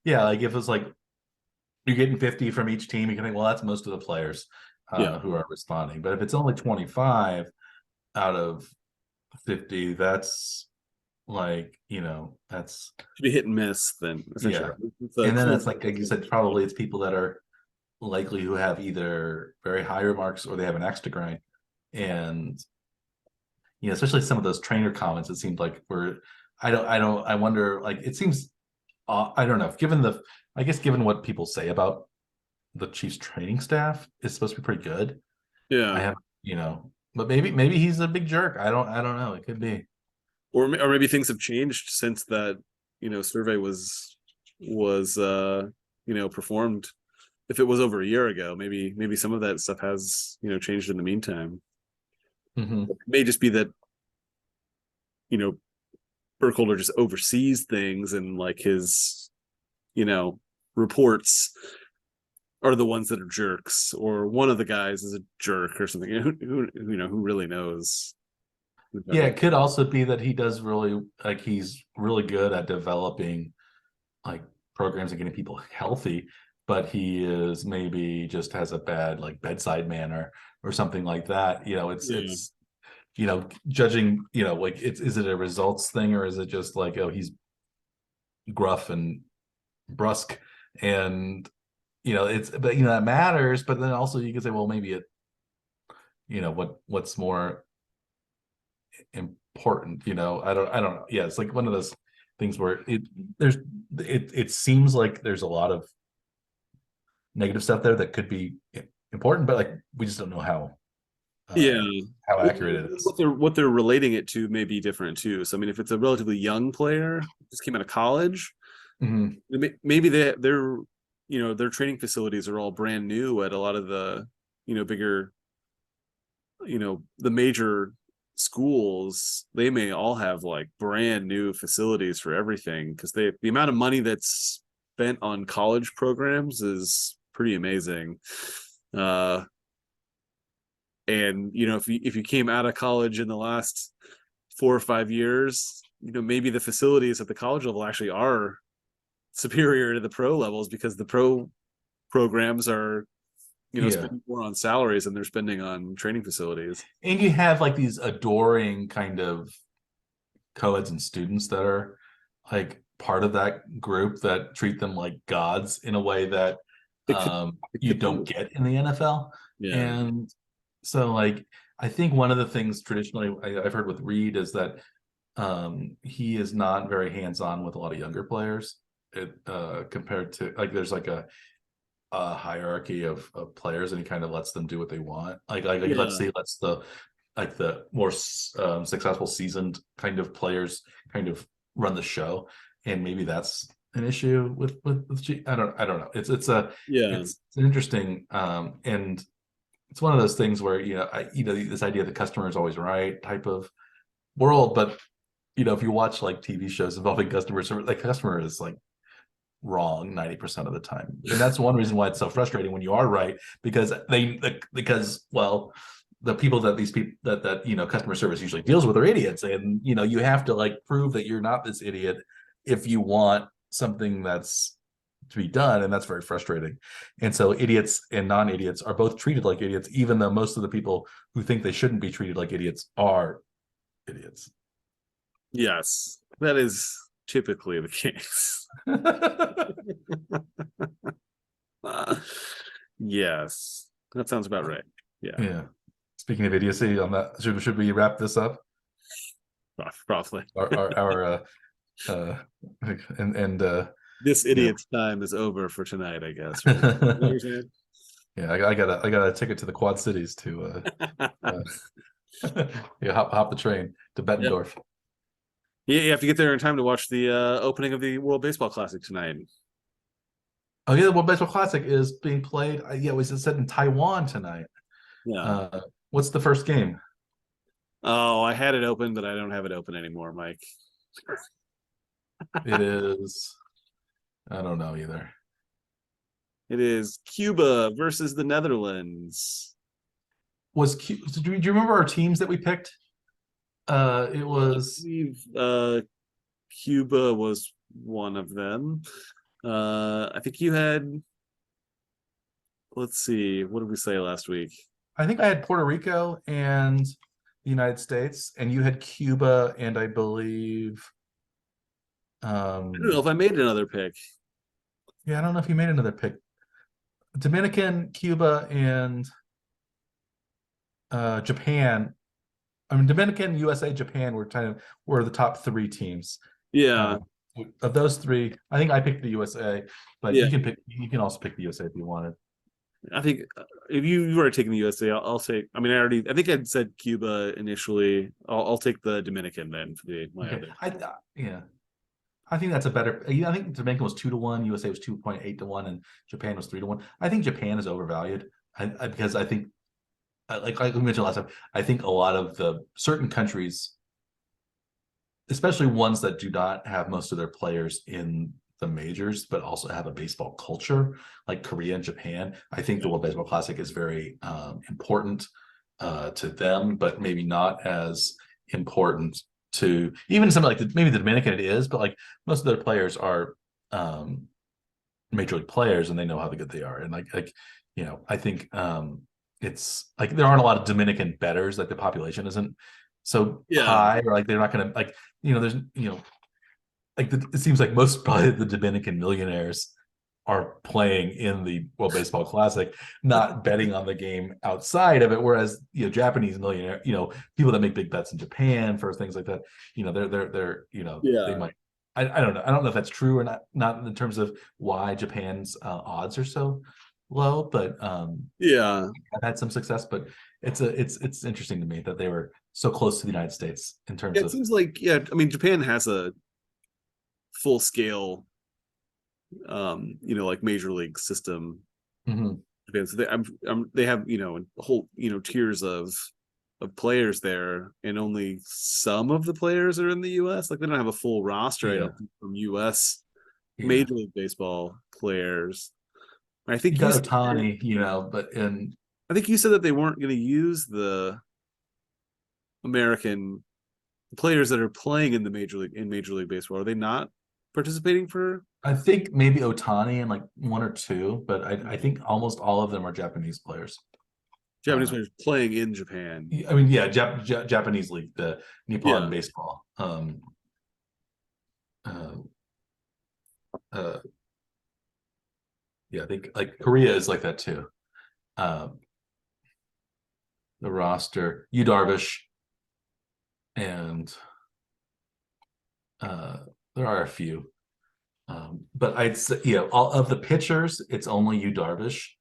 If it's you're getting 50 from each team, you can think, well, that's most of the players who are responding. But if it's only 25 out of 50, that's that's should be hit and miss then. And then it's like you said, probably it's people that are likely who have either very high remarks or they have an axe to grind. And especially some of those trainer comments, it seemed like I wonder, it seems, I don't know, given what people say about the Chiefs training staff is supposed to be pretty good. Yeah. I have, but maybe he's a big jerk. I don't know. It could be. Or maybe things have changed since that, survey was performed. If it was over a year ago, maybe some of that stuff has, changed in the meantime. Mm-hmm. It may just be that, Burkholder just oversees things and his, reports are the ones that are jerks, or one of the guys is a jerk or something. Who really knows? Yeah, it could also be that he does really he's really good at developing programs and getting people healthy, but he is maybe just has a bad bedside manner or something like that. It's judging, is it a results thing, or is it just he's gruff and brusque, and but that matters. But then also you can say, well, maybe it, what's more important, I don't know. Yeah, it's one of those things where it seems like there's a lot of negative stuff there that could be important, but we just don't know how accurate it is. What they're relating it to may be different too. So if it's a relatively young player, just came out of college, maybe their training facilities are all brand new at a lot of the bigger, the major schools. They may all have brand new facilities for everything, because the amount of money that's spent on college programs is pretty amazing. And if you came out of college in the last 4 or 5 years, maybe the facilities at the college level actually are superior to the pro levels, because the pro programs are spending more on salaries than they're spending on training facilities. And you have these adoring kind of co-eds and students that are part of that group that treat them like gods in a way that you don't get in the NFL. And so I think one of the things traditionally I've heard with Reed is that he is not very hands-on with a lot of younger players. Compared to there's a hierarchy of players, and he kind of lets them do what they want. Let's say lets the more successful seasoned kind of players kind of run the show, and maybe that's an issue with I don't know. It's an interesting and it's one of those things where this idea the customer is always right type of world, but if you watch TV shows involving customers, the customer is wrong 90% of the time. And that's one reason why it's so frustrating when you are right, because well, the people that customer service usually deals with are idiots, and you have to like prove that you're not this idiot if you want something that's to be done, and that's very frustrating. And so idiots and non-idiots are both treated like idiots, even though most of the people who think they shouldn't be treated like idiots are idiots. Yes, that is typically the case. Yes, that sounds about right. Yeah. Speaking of idiocy, on that, should we wrap this up? Probably. Our this idiot's time is over for tonight, I guess. Yeah, I got a ticket to the Quad Cities to hop the train to Bettendorf. Yeah, you have to get there in time to watch the opening of the World Baseball Classic tonight. Oh yeah, the World Baseball Classic is being played. It was said in Taiwan tonight. Yeah. What's the first game? Oh, I had it open, but I don't have it open anymore, Mike. It is. I don't know either. It is Cuba versus the Netherlands. Do you remember our teams that we picked? It was. Cuba was one of them. I think you had. Let's see. What did we say last week? I think I had Puerto Rico and the United States, and you had Cuba, and I believe. I don't know if I made another pick. Yeah, I don't know if you made another pick. Dominican, Cuba, and Japan. I mean, Dominican, USA, Japan were the top three teams. Yeah. Of those three, I think I picked the USA, but you can also pick the USA if you wanted. I think if you've already taken the USA, I'll say. I mean, I think I'd said Cuba initially. I'll take the Dominican then for my other. I think that's a better. I think Dominican was 2-1, USA was 2.8-1, and Japan was 3-1. I think Japan is overvalued. Because I think, like we mentioned last time, I think a lot of the certain countries, especially ones that do not have most of their players in the majors, but also have a baseball culture, like Korea and Japan. I think the World Baseball Classic is very important to them, but maybe not as important to even something like maybe the Dominican it is, but like most of their players are major league players, and they know how good they are. And I think it's like there aren't a lot of Dominican bettors. Like the population isn't so high, or like they're not going to there's it seems like most probably the Dominican millionaires are playing in the World Baseball Classic, not betting on the game outside of it. Whereas Japanese millionaire, people that make big bets in Japan for things like that, they're they might. I don't know. I don't know if that's true or not in terms of why Japan's odds are so low, but I've had some success. But it's interesting to me that they were so close to the United States in terms of. It seems like I mean Japan has a full scale like major league system. Mm-hmm. So they have whole tiers of players there, and only some of the players are in the US. Like they don't have a full roster from US major league baseball players. I think you got Ohtani, but I think you said that they weren't going to use the American players that are playing in Major League Baseball. Are they not participating for? I think maybe Ohtani and like one or two, but I think almost all of them are Japanese players. Japanese players playing in Japan. I mean, Japanese league, the Nippon baseball. I think like Korea is like that too. The roster, Yu Darvish, and there are a few. But I'd say, all of the pitchers, it's only Yu Darvish,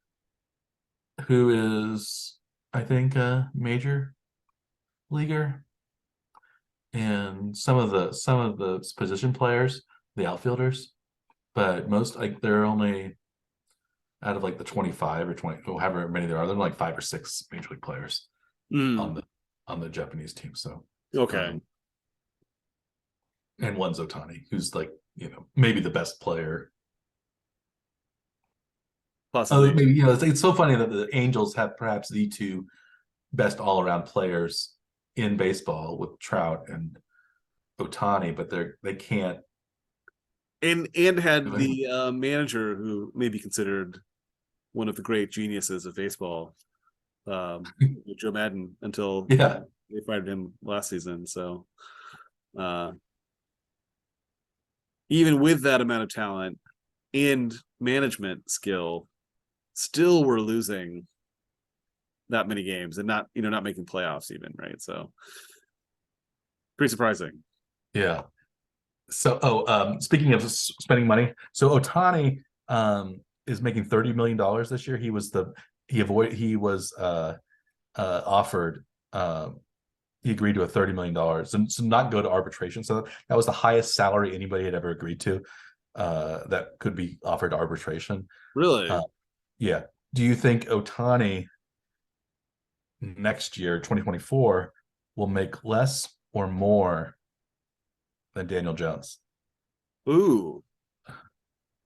who is, I think, a major leaguer, and some of the position players, the outfielders, but most they're only out of like the 25 or 20, however many there are. They're like 5 or 6 major league players on the Japanese team. So and one's Ohtani, who's like maybe the best player possibly. Maybe it's so funny that the Angels have perhaps the two best all-around players in baseball with Trout and Ohtani, but they can't. And had the manager who may be considered one of the great geniuses of baseball, Joe Madden, until they fired him last season. So even with that amount of talent and management skill, still we're losing that many games and not making playoffs even, right? So pretty surprising. Yeah. So speaking of spending money, so Ohtani is making $30 million this year. He was offered he agreed to a $30 million and so not go to arbitration. So that was the highest salary anybody had ever agreed to that could be offered to arbitration. Really? Yeah. Do you think Ohtani next year, 2024, will make less or more than Daniel Jones? Ooh.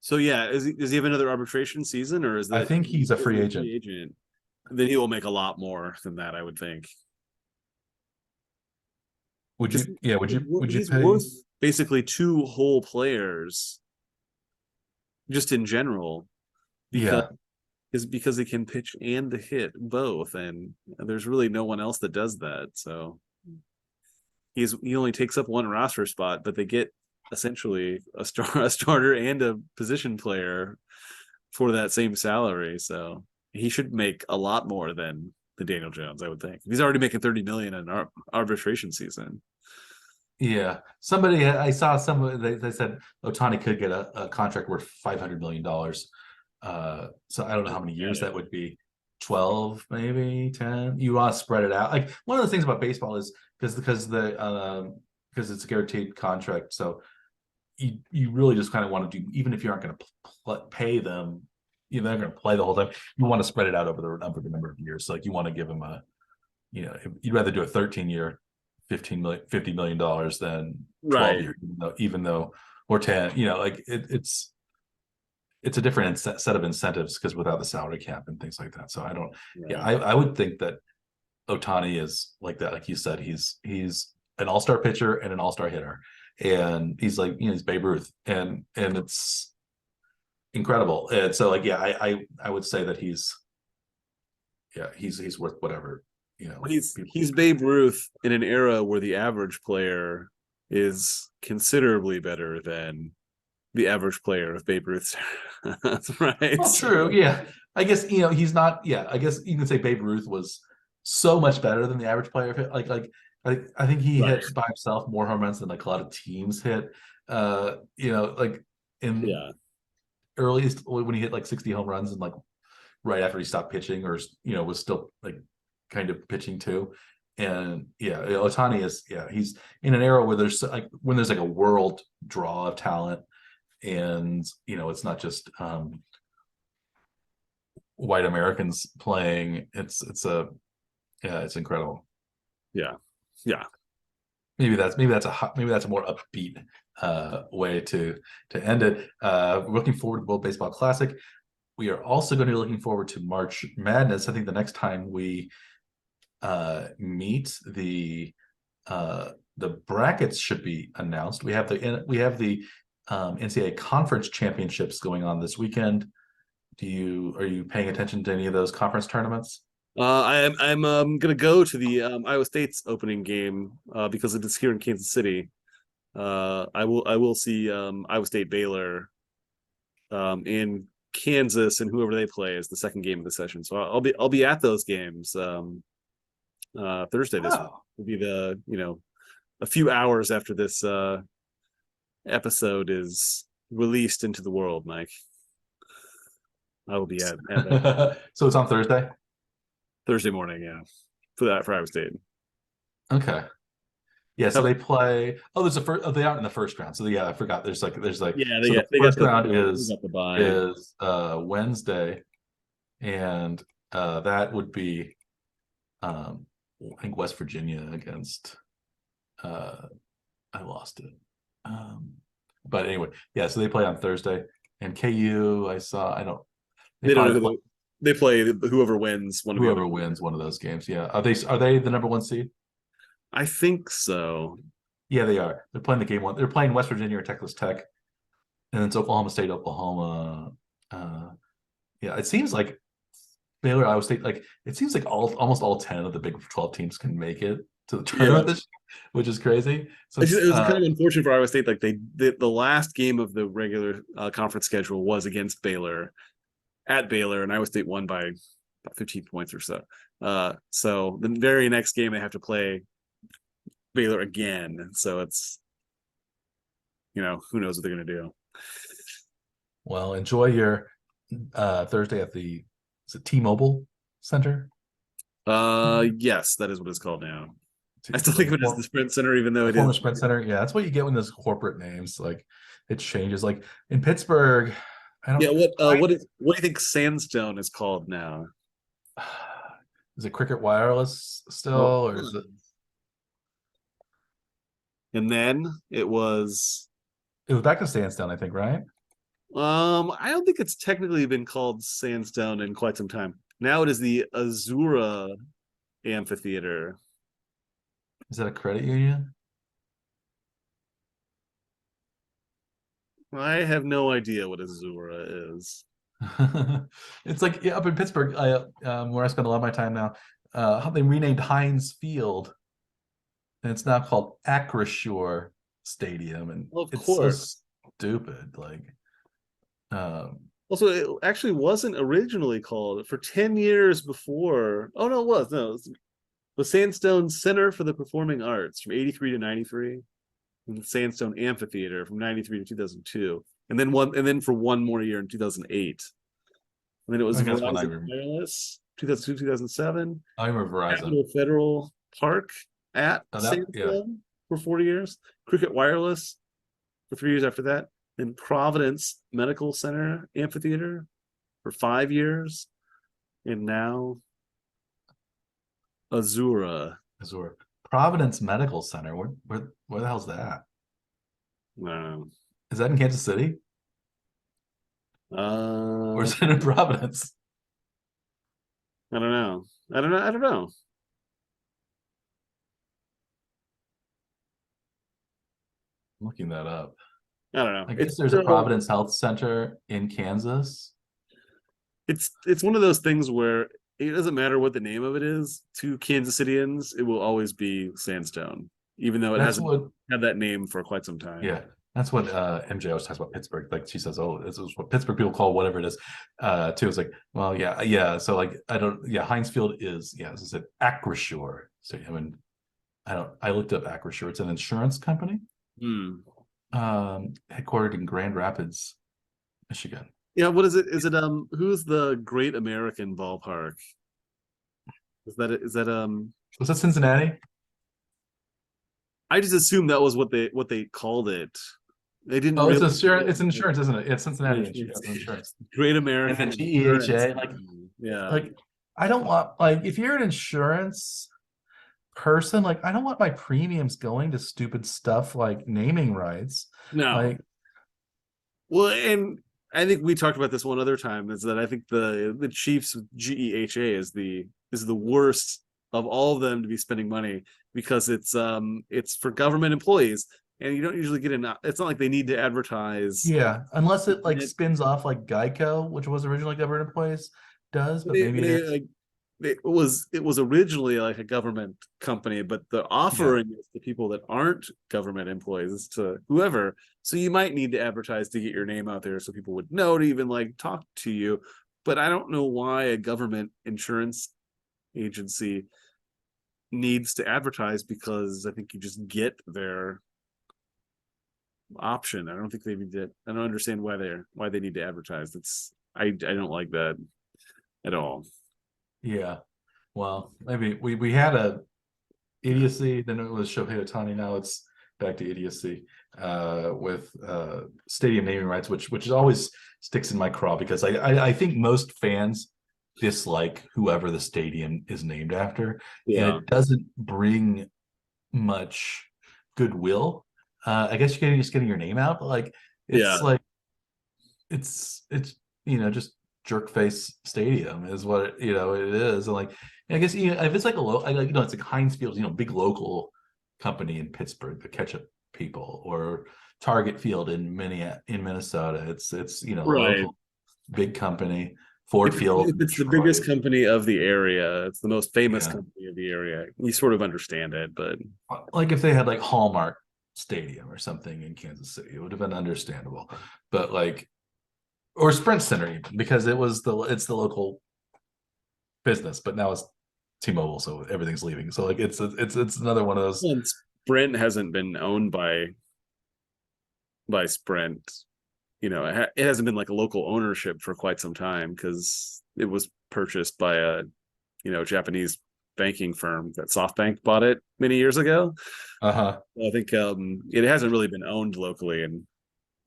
So yeah, does he have another arbitration season, or is that? I think he's a free agent. Then he will make a lot more than that, I would think. Would you? Yeah. Would you He's pay? worth basically two whole players, just in general, because he can pitch and hit both, and there's really no one else that does that. So he only takes up one roster spot, but they get essentially a starter and a position player for that same salary. So he should make a lot more than the Daniel Jones, I would think. He's already making 30 million in our arbitration season. Yeah, I saw they said Ohtani could get a contract worth $500 million. So I don't know how many years that would be. 12, maybe 10. You want to spread it out. Like one of the things about baseball is because it's a guaranteed contract. So you really just kind of want to do, even if you aren't going to pay them, they're going to play the whole time. You want to spread it out over the number of years. So like you want to give them you'd rather do a 13-year, $50 million than 12 years, even though or 10. It's a different set of incentives because without the salary cap and things like that. So I would think that Ohtani is like that. Like you said, he's an all-star pitcher and an all-star hitter, and he's like he's Babe Ruth, and it's incredible. And so I would say that he's worth whatever. He's Babe Ruth in an era where the average player is considerably better than the average player of Babe Ruth's. That's right. Well, true. Yeah. I guess, he's not, I guess you can say Babe Ruth was so much better than the average player. I think he hit by himself more home runs than like a lot of teams hit. Like in earliest when he hit like 60 home runs and like right after he stopped pitching or, was still like kind of pitching too. And Ohtani is, he's in an era where there's like, when there's like a world draw of talent. And it's not just white Americans playing. It's incredible. Yeah. Maybe that's a more upbeat way to end it. Looking forward to the World Baseball Classic. We are also going to be looking forward to March Madness. I think the next time we meet, the brackets should be announced. We have the NCAA conference championships going on this weekend. Are you paying attention to any of those conference tournaments? I'm gonna go to the Iowa State's opening game because it is here in Kansas City. I will see Iowa State Baylor in Kansas, and whoever they play is the second game of the session. So I'll be at those games Thursday. This will be a few hours after this episode is released into the world, Mike. I will be at So it's on Thursday morning, for Iowa State. Okay. Yeah, so they play. Oh, there's they aren't in the first round. So I forgot. There's the first round is Wednesday, and that would be I think West Virginia against I lost it. But anyway, so they play on Thursday, and KU They They don't probably know play who they play. Whoever wins one of the whoever other. wins one of those games. Yeah. Are they the number one seed? I think so. Yeah, they are. They're playing the game one. They're playing West Virginia or Texas Tech, and it's Oklahoma State, Oklahoma. Yeah, it seems like Baylor, Iowa State. Like it seems like almost all 10 of the Big 12 teams can make it to the Yeah, tournament this year, which is crazy. it Since was kind of unfortunate for Iowa State. Like the last game of the regular conference schedule was against Baylor at Baylor, and Iowa State won by about 15 points or so. So the very next game they have to play Baylor again. So it's who knows what they're gonna do. well, enjoy your Thursday at the T-Mobile Center. Yes, that is what it's called now. I still It's like think of it as the Sprint Center, even though the it former is. Sprint Center. Yeah, that's what you get when there's corporate names. Like it changes. Like in Pittsburgh, I don't. Yeah, what do you think Sandstone is called now? Is it Cricket Wireless still, Oh, or is it? and then it was. It was back to Sandstone, I think, right? I don't think it's technically been called Sandstone in quite some time. Now it is the Azura Amphitheater. Is that a credit union? I have no idea what Azura is. It's like yeah, up in Pittsburgh, where I spend a lot of my time now. They renamed Heinz Field, and it's now called Acrisure Stadium, and Well, of it's so course. stupid. Like, um, Also, it actually wasn't originally called for 10 years before. Oh no, it was. No, it was the Sandstone Center for the Performing Arts from 83 to 93. And the Sandstone Amphitheater from 93 to 2002. And then for one more year in 2008. And then it was I guess when I Verizon remember, Wireless, 2002, 2007. I remember Verizon. Capital Federal Park at Oh, Sandstone for 40 years. Cricket Wireless for 3 years after that. Then Providence Medical Center Amphitheater for 5 years. And now Azura. Azure. Providence Medical Center. Where the hell's that? Wow. Is that in Kansas City? Or is it in Providence? I don't know. I don't know. I'm looking that up. I don't know. I guess there's a Providence Health Center in Kansas. It's one of those things where it doesn't matter what the name of it is to Kansas Cityans, it will always be Sandstone, even though it hasn't had that name for quite some time. Yeah, that's what MJ always talks about Pittsburgh. Like she says, "Oh, this is what Pittsburgh people call whatever it is." Too. It's like, well, yeah. So like, I don't. Yeah, Heinz Field is as I said, Acrisure. So I mean, I looked up Acrisure. It's an insurance company, headquartered in Grand Rapids, Michigan. Yeah, what is it? Is it who's the Great American Ballpark? Is that Was that Cincinnati? I just assumed that was what they called it. They didn't it's insurance, isn't it? It's Cincinnati insurance. Great American. And then GEHA, like I don't want, like, if you're an insurance person, like I don't want my premiums going to stupid stuff like naming rights. No. Like, well, and I think we talked about this one other time, is that I think the Chiefs GEHA is the worst of all of them to be spending money, because it's for government employees, and you don't usually get it's not like they need to advertise. Yeah, unless it like spins off like Geico, which was originally government employees, does, but maybe it was originally like a government company, but the offering is to people that aren't government employees, to whoever. So you might need to advertise to get your name out there so people would know to even like talk to you. But I don't know why a government insurance agency needs to advertise, because I think you just get their option. I don't think they need to. I don't understand why they need to advertise. I don't like that at all. Yeah, well, maybe we had a idiocy, then it was Shohei Ohtani, now it's back to idiocy with stadium naming rights, which always sticks in my craw, because I think most fans dislike whoever the stadium is named after, and it doesn't bring much goodwill. I guess you're just getting your name out, but like it's like it's just jerkface stadium is what it is. And like, I guess if it's like it's like Heinz Field, big local company in Pittsburgh, the ketchup people, or Target Field in Minnesota. It's a Right. local big company. Ford Field. If it's the biggest company of the area, it's the most famous company of the area. You sort of understand it, but like if they had like Hallmark Stadium or something in Kansas City, it would have been understandable. But like, or Sprint Center, even, because it's the local business. But now it's T-Mobile, so everything's leaving. So like, it's another one of those. And Sprint hasn't been owned by Sprint. It hasn't been like a local ownership for quite some time because it was purchased by a Japanese banking firm that SoftBank bought it many years ago. I think it hasn't really been owned locally in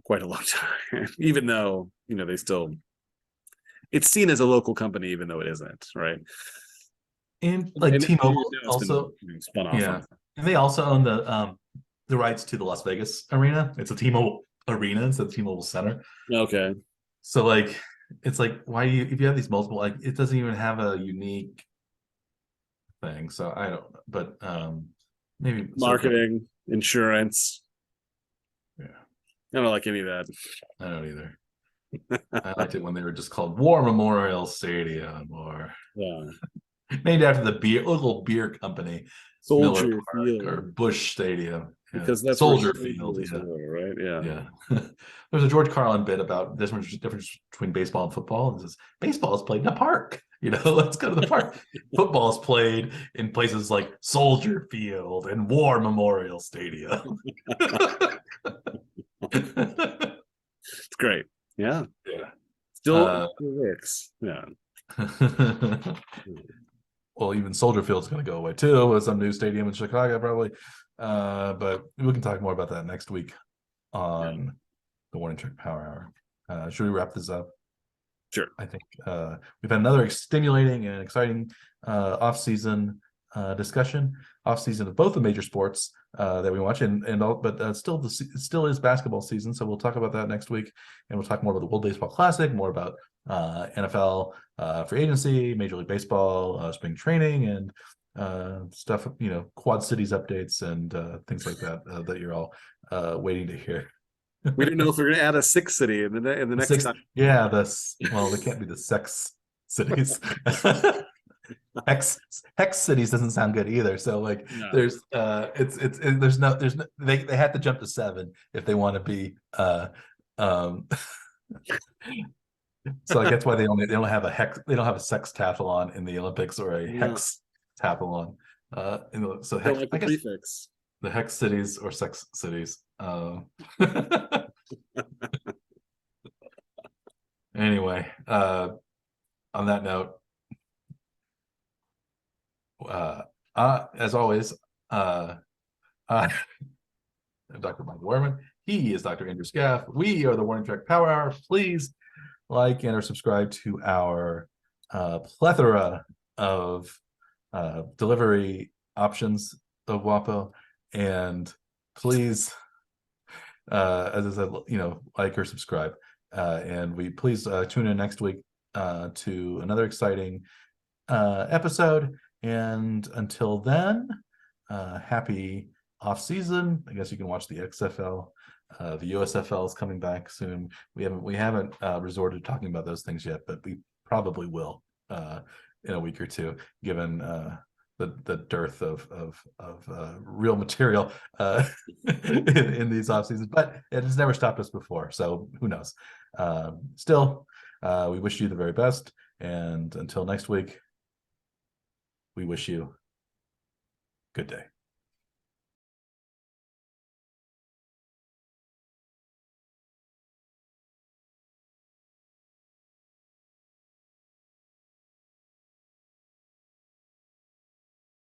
quite a long time, even though they still, it's seen as a local company even though it isn't, right? And like T-Mobile also spun off. And they also own the rights to the Las Vegas arena. It's a T-Mobile arena instead of T-Mobile Center. Okay. So like, it's like, why do if you have these multiple, like, it doesn't even have a unique thing. So I don't know, but maybe marketing, insurance. Yeah. I don't like any of that. I don't either. I liked it when they were just called War Memorial Stadium, or named after the local beer company, Soldier Field or Busch Stadium. Because that's Soldier Field, right? Yeah. There's a George Carlin bit about this difference between baseball and football. It says baseball is played in a park. Let's go to the park. Football is played in places like Soldier Field and War Memorial Stadium. It's great. Yeah. Still works. Yeah. Well, even Soldier Field's going to go away too, with some new stadium in Chicago probably. But we can talk more about that next week on the Warning Track Power Hour. Should we wrap this up? Sure. I think we've had another stimulating and exciting off-season discussion. Off-season of both the major sports that we watch, but still it still is basketball season. So we'll talk about that next week, and we'll talk more about the World Baseball Classic, more about NFL free agency, Major League Baseball, spring training, and stuff. Quad Cities updates and things like that that you're all waiting to hear. We didn't know if we're going to add a sixth city in the next time. Yeah, they can't be the sex cities. Hex cities doesn't sound good either. So like, there's they have to jump to 7 if they want to be so like that's why they don't have a sex tathlon in the Olympics, or a hex tathlon. So hex, like the prefix. The hex cities or sex cities. Anyway, on that note, as always, I'm Dr. Mike Werman. He is Dr. Andrew Scaff. We are the Warning Track Power Hour. Please like and or subscribe to our plethora of delivery options of WAPO, and please, as I said, like or subscribe, and we please tune in next week to another exciting episode. And until then, happy off season. I guess you can watch the XFL. The USFL is coming back soon. We haven't resorted to talking about those things yet, but we probably will in a week or two, given the dearth of real material in these off seasons. But it has never stopped us before, so who knows? Still, we wish you the very best, and until next week, we wish you good day.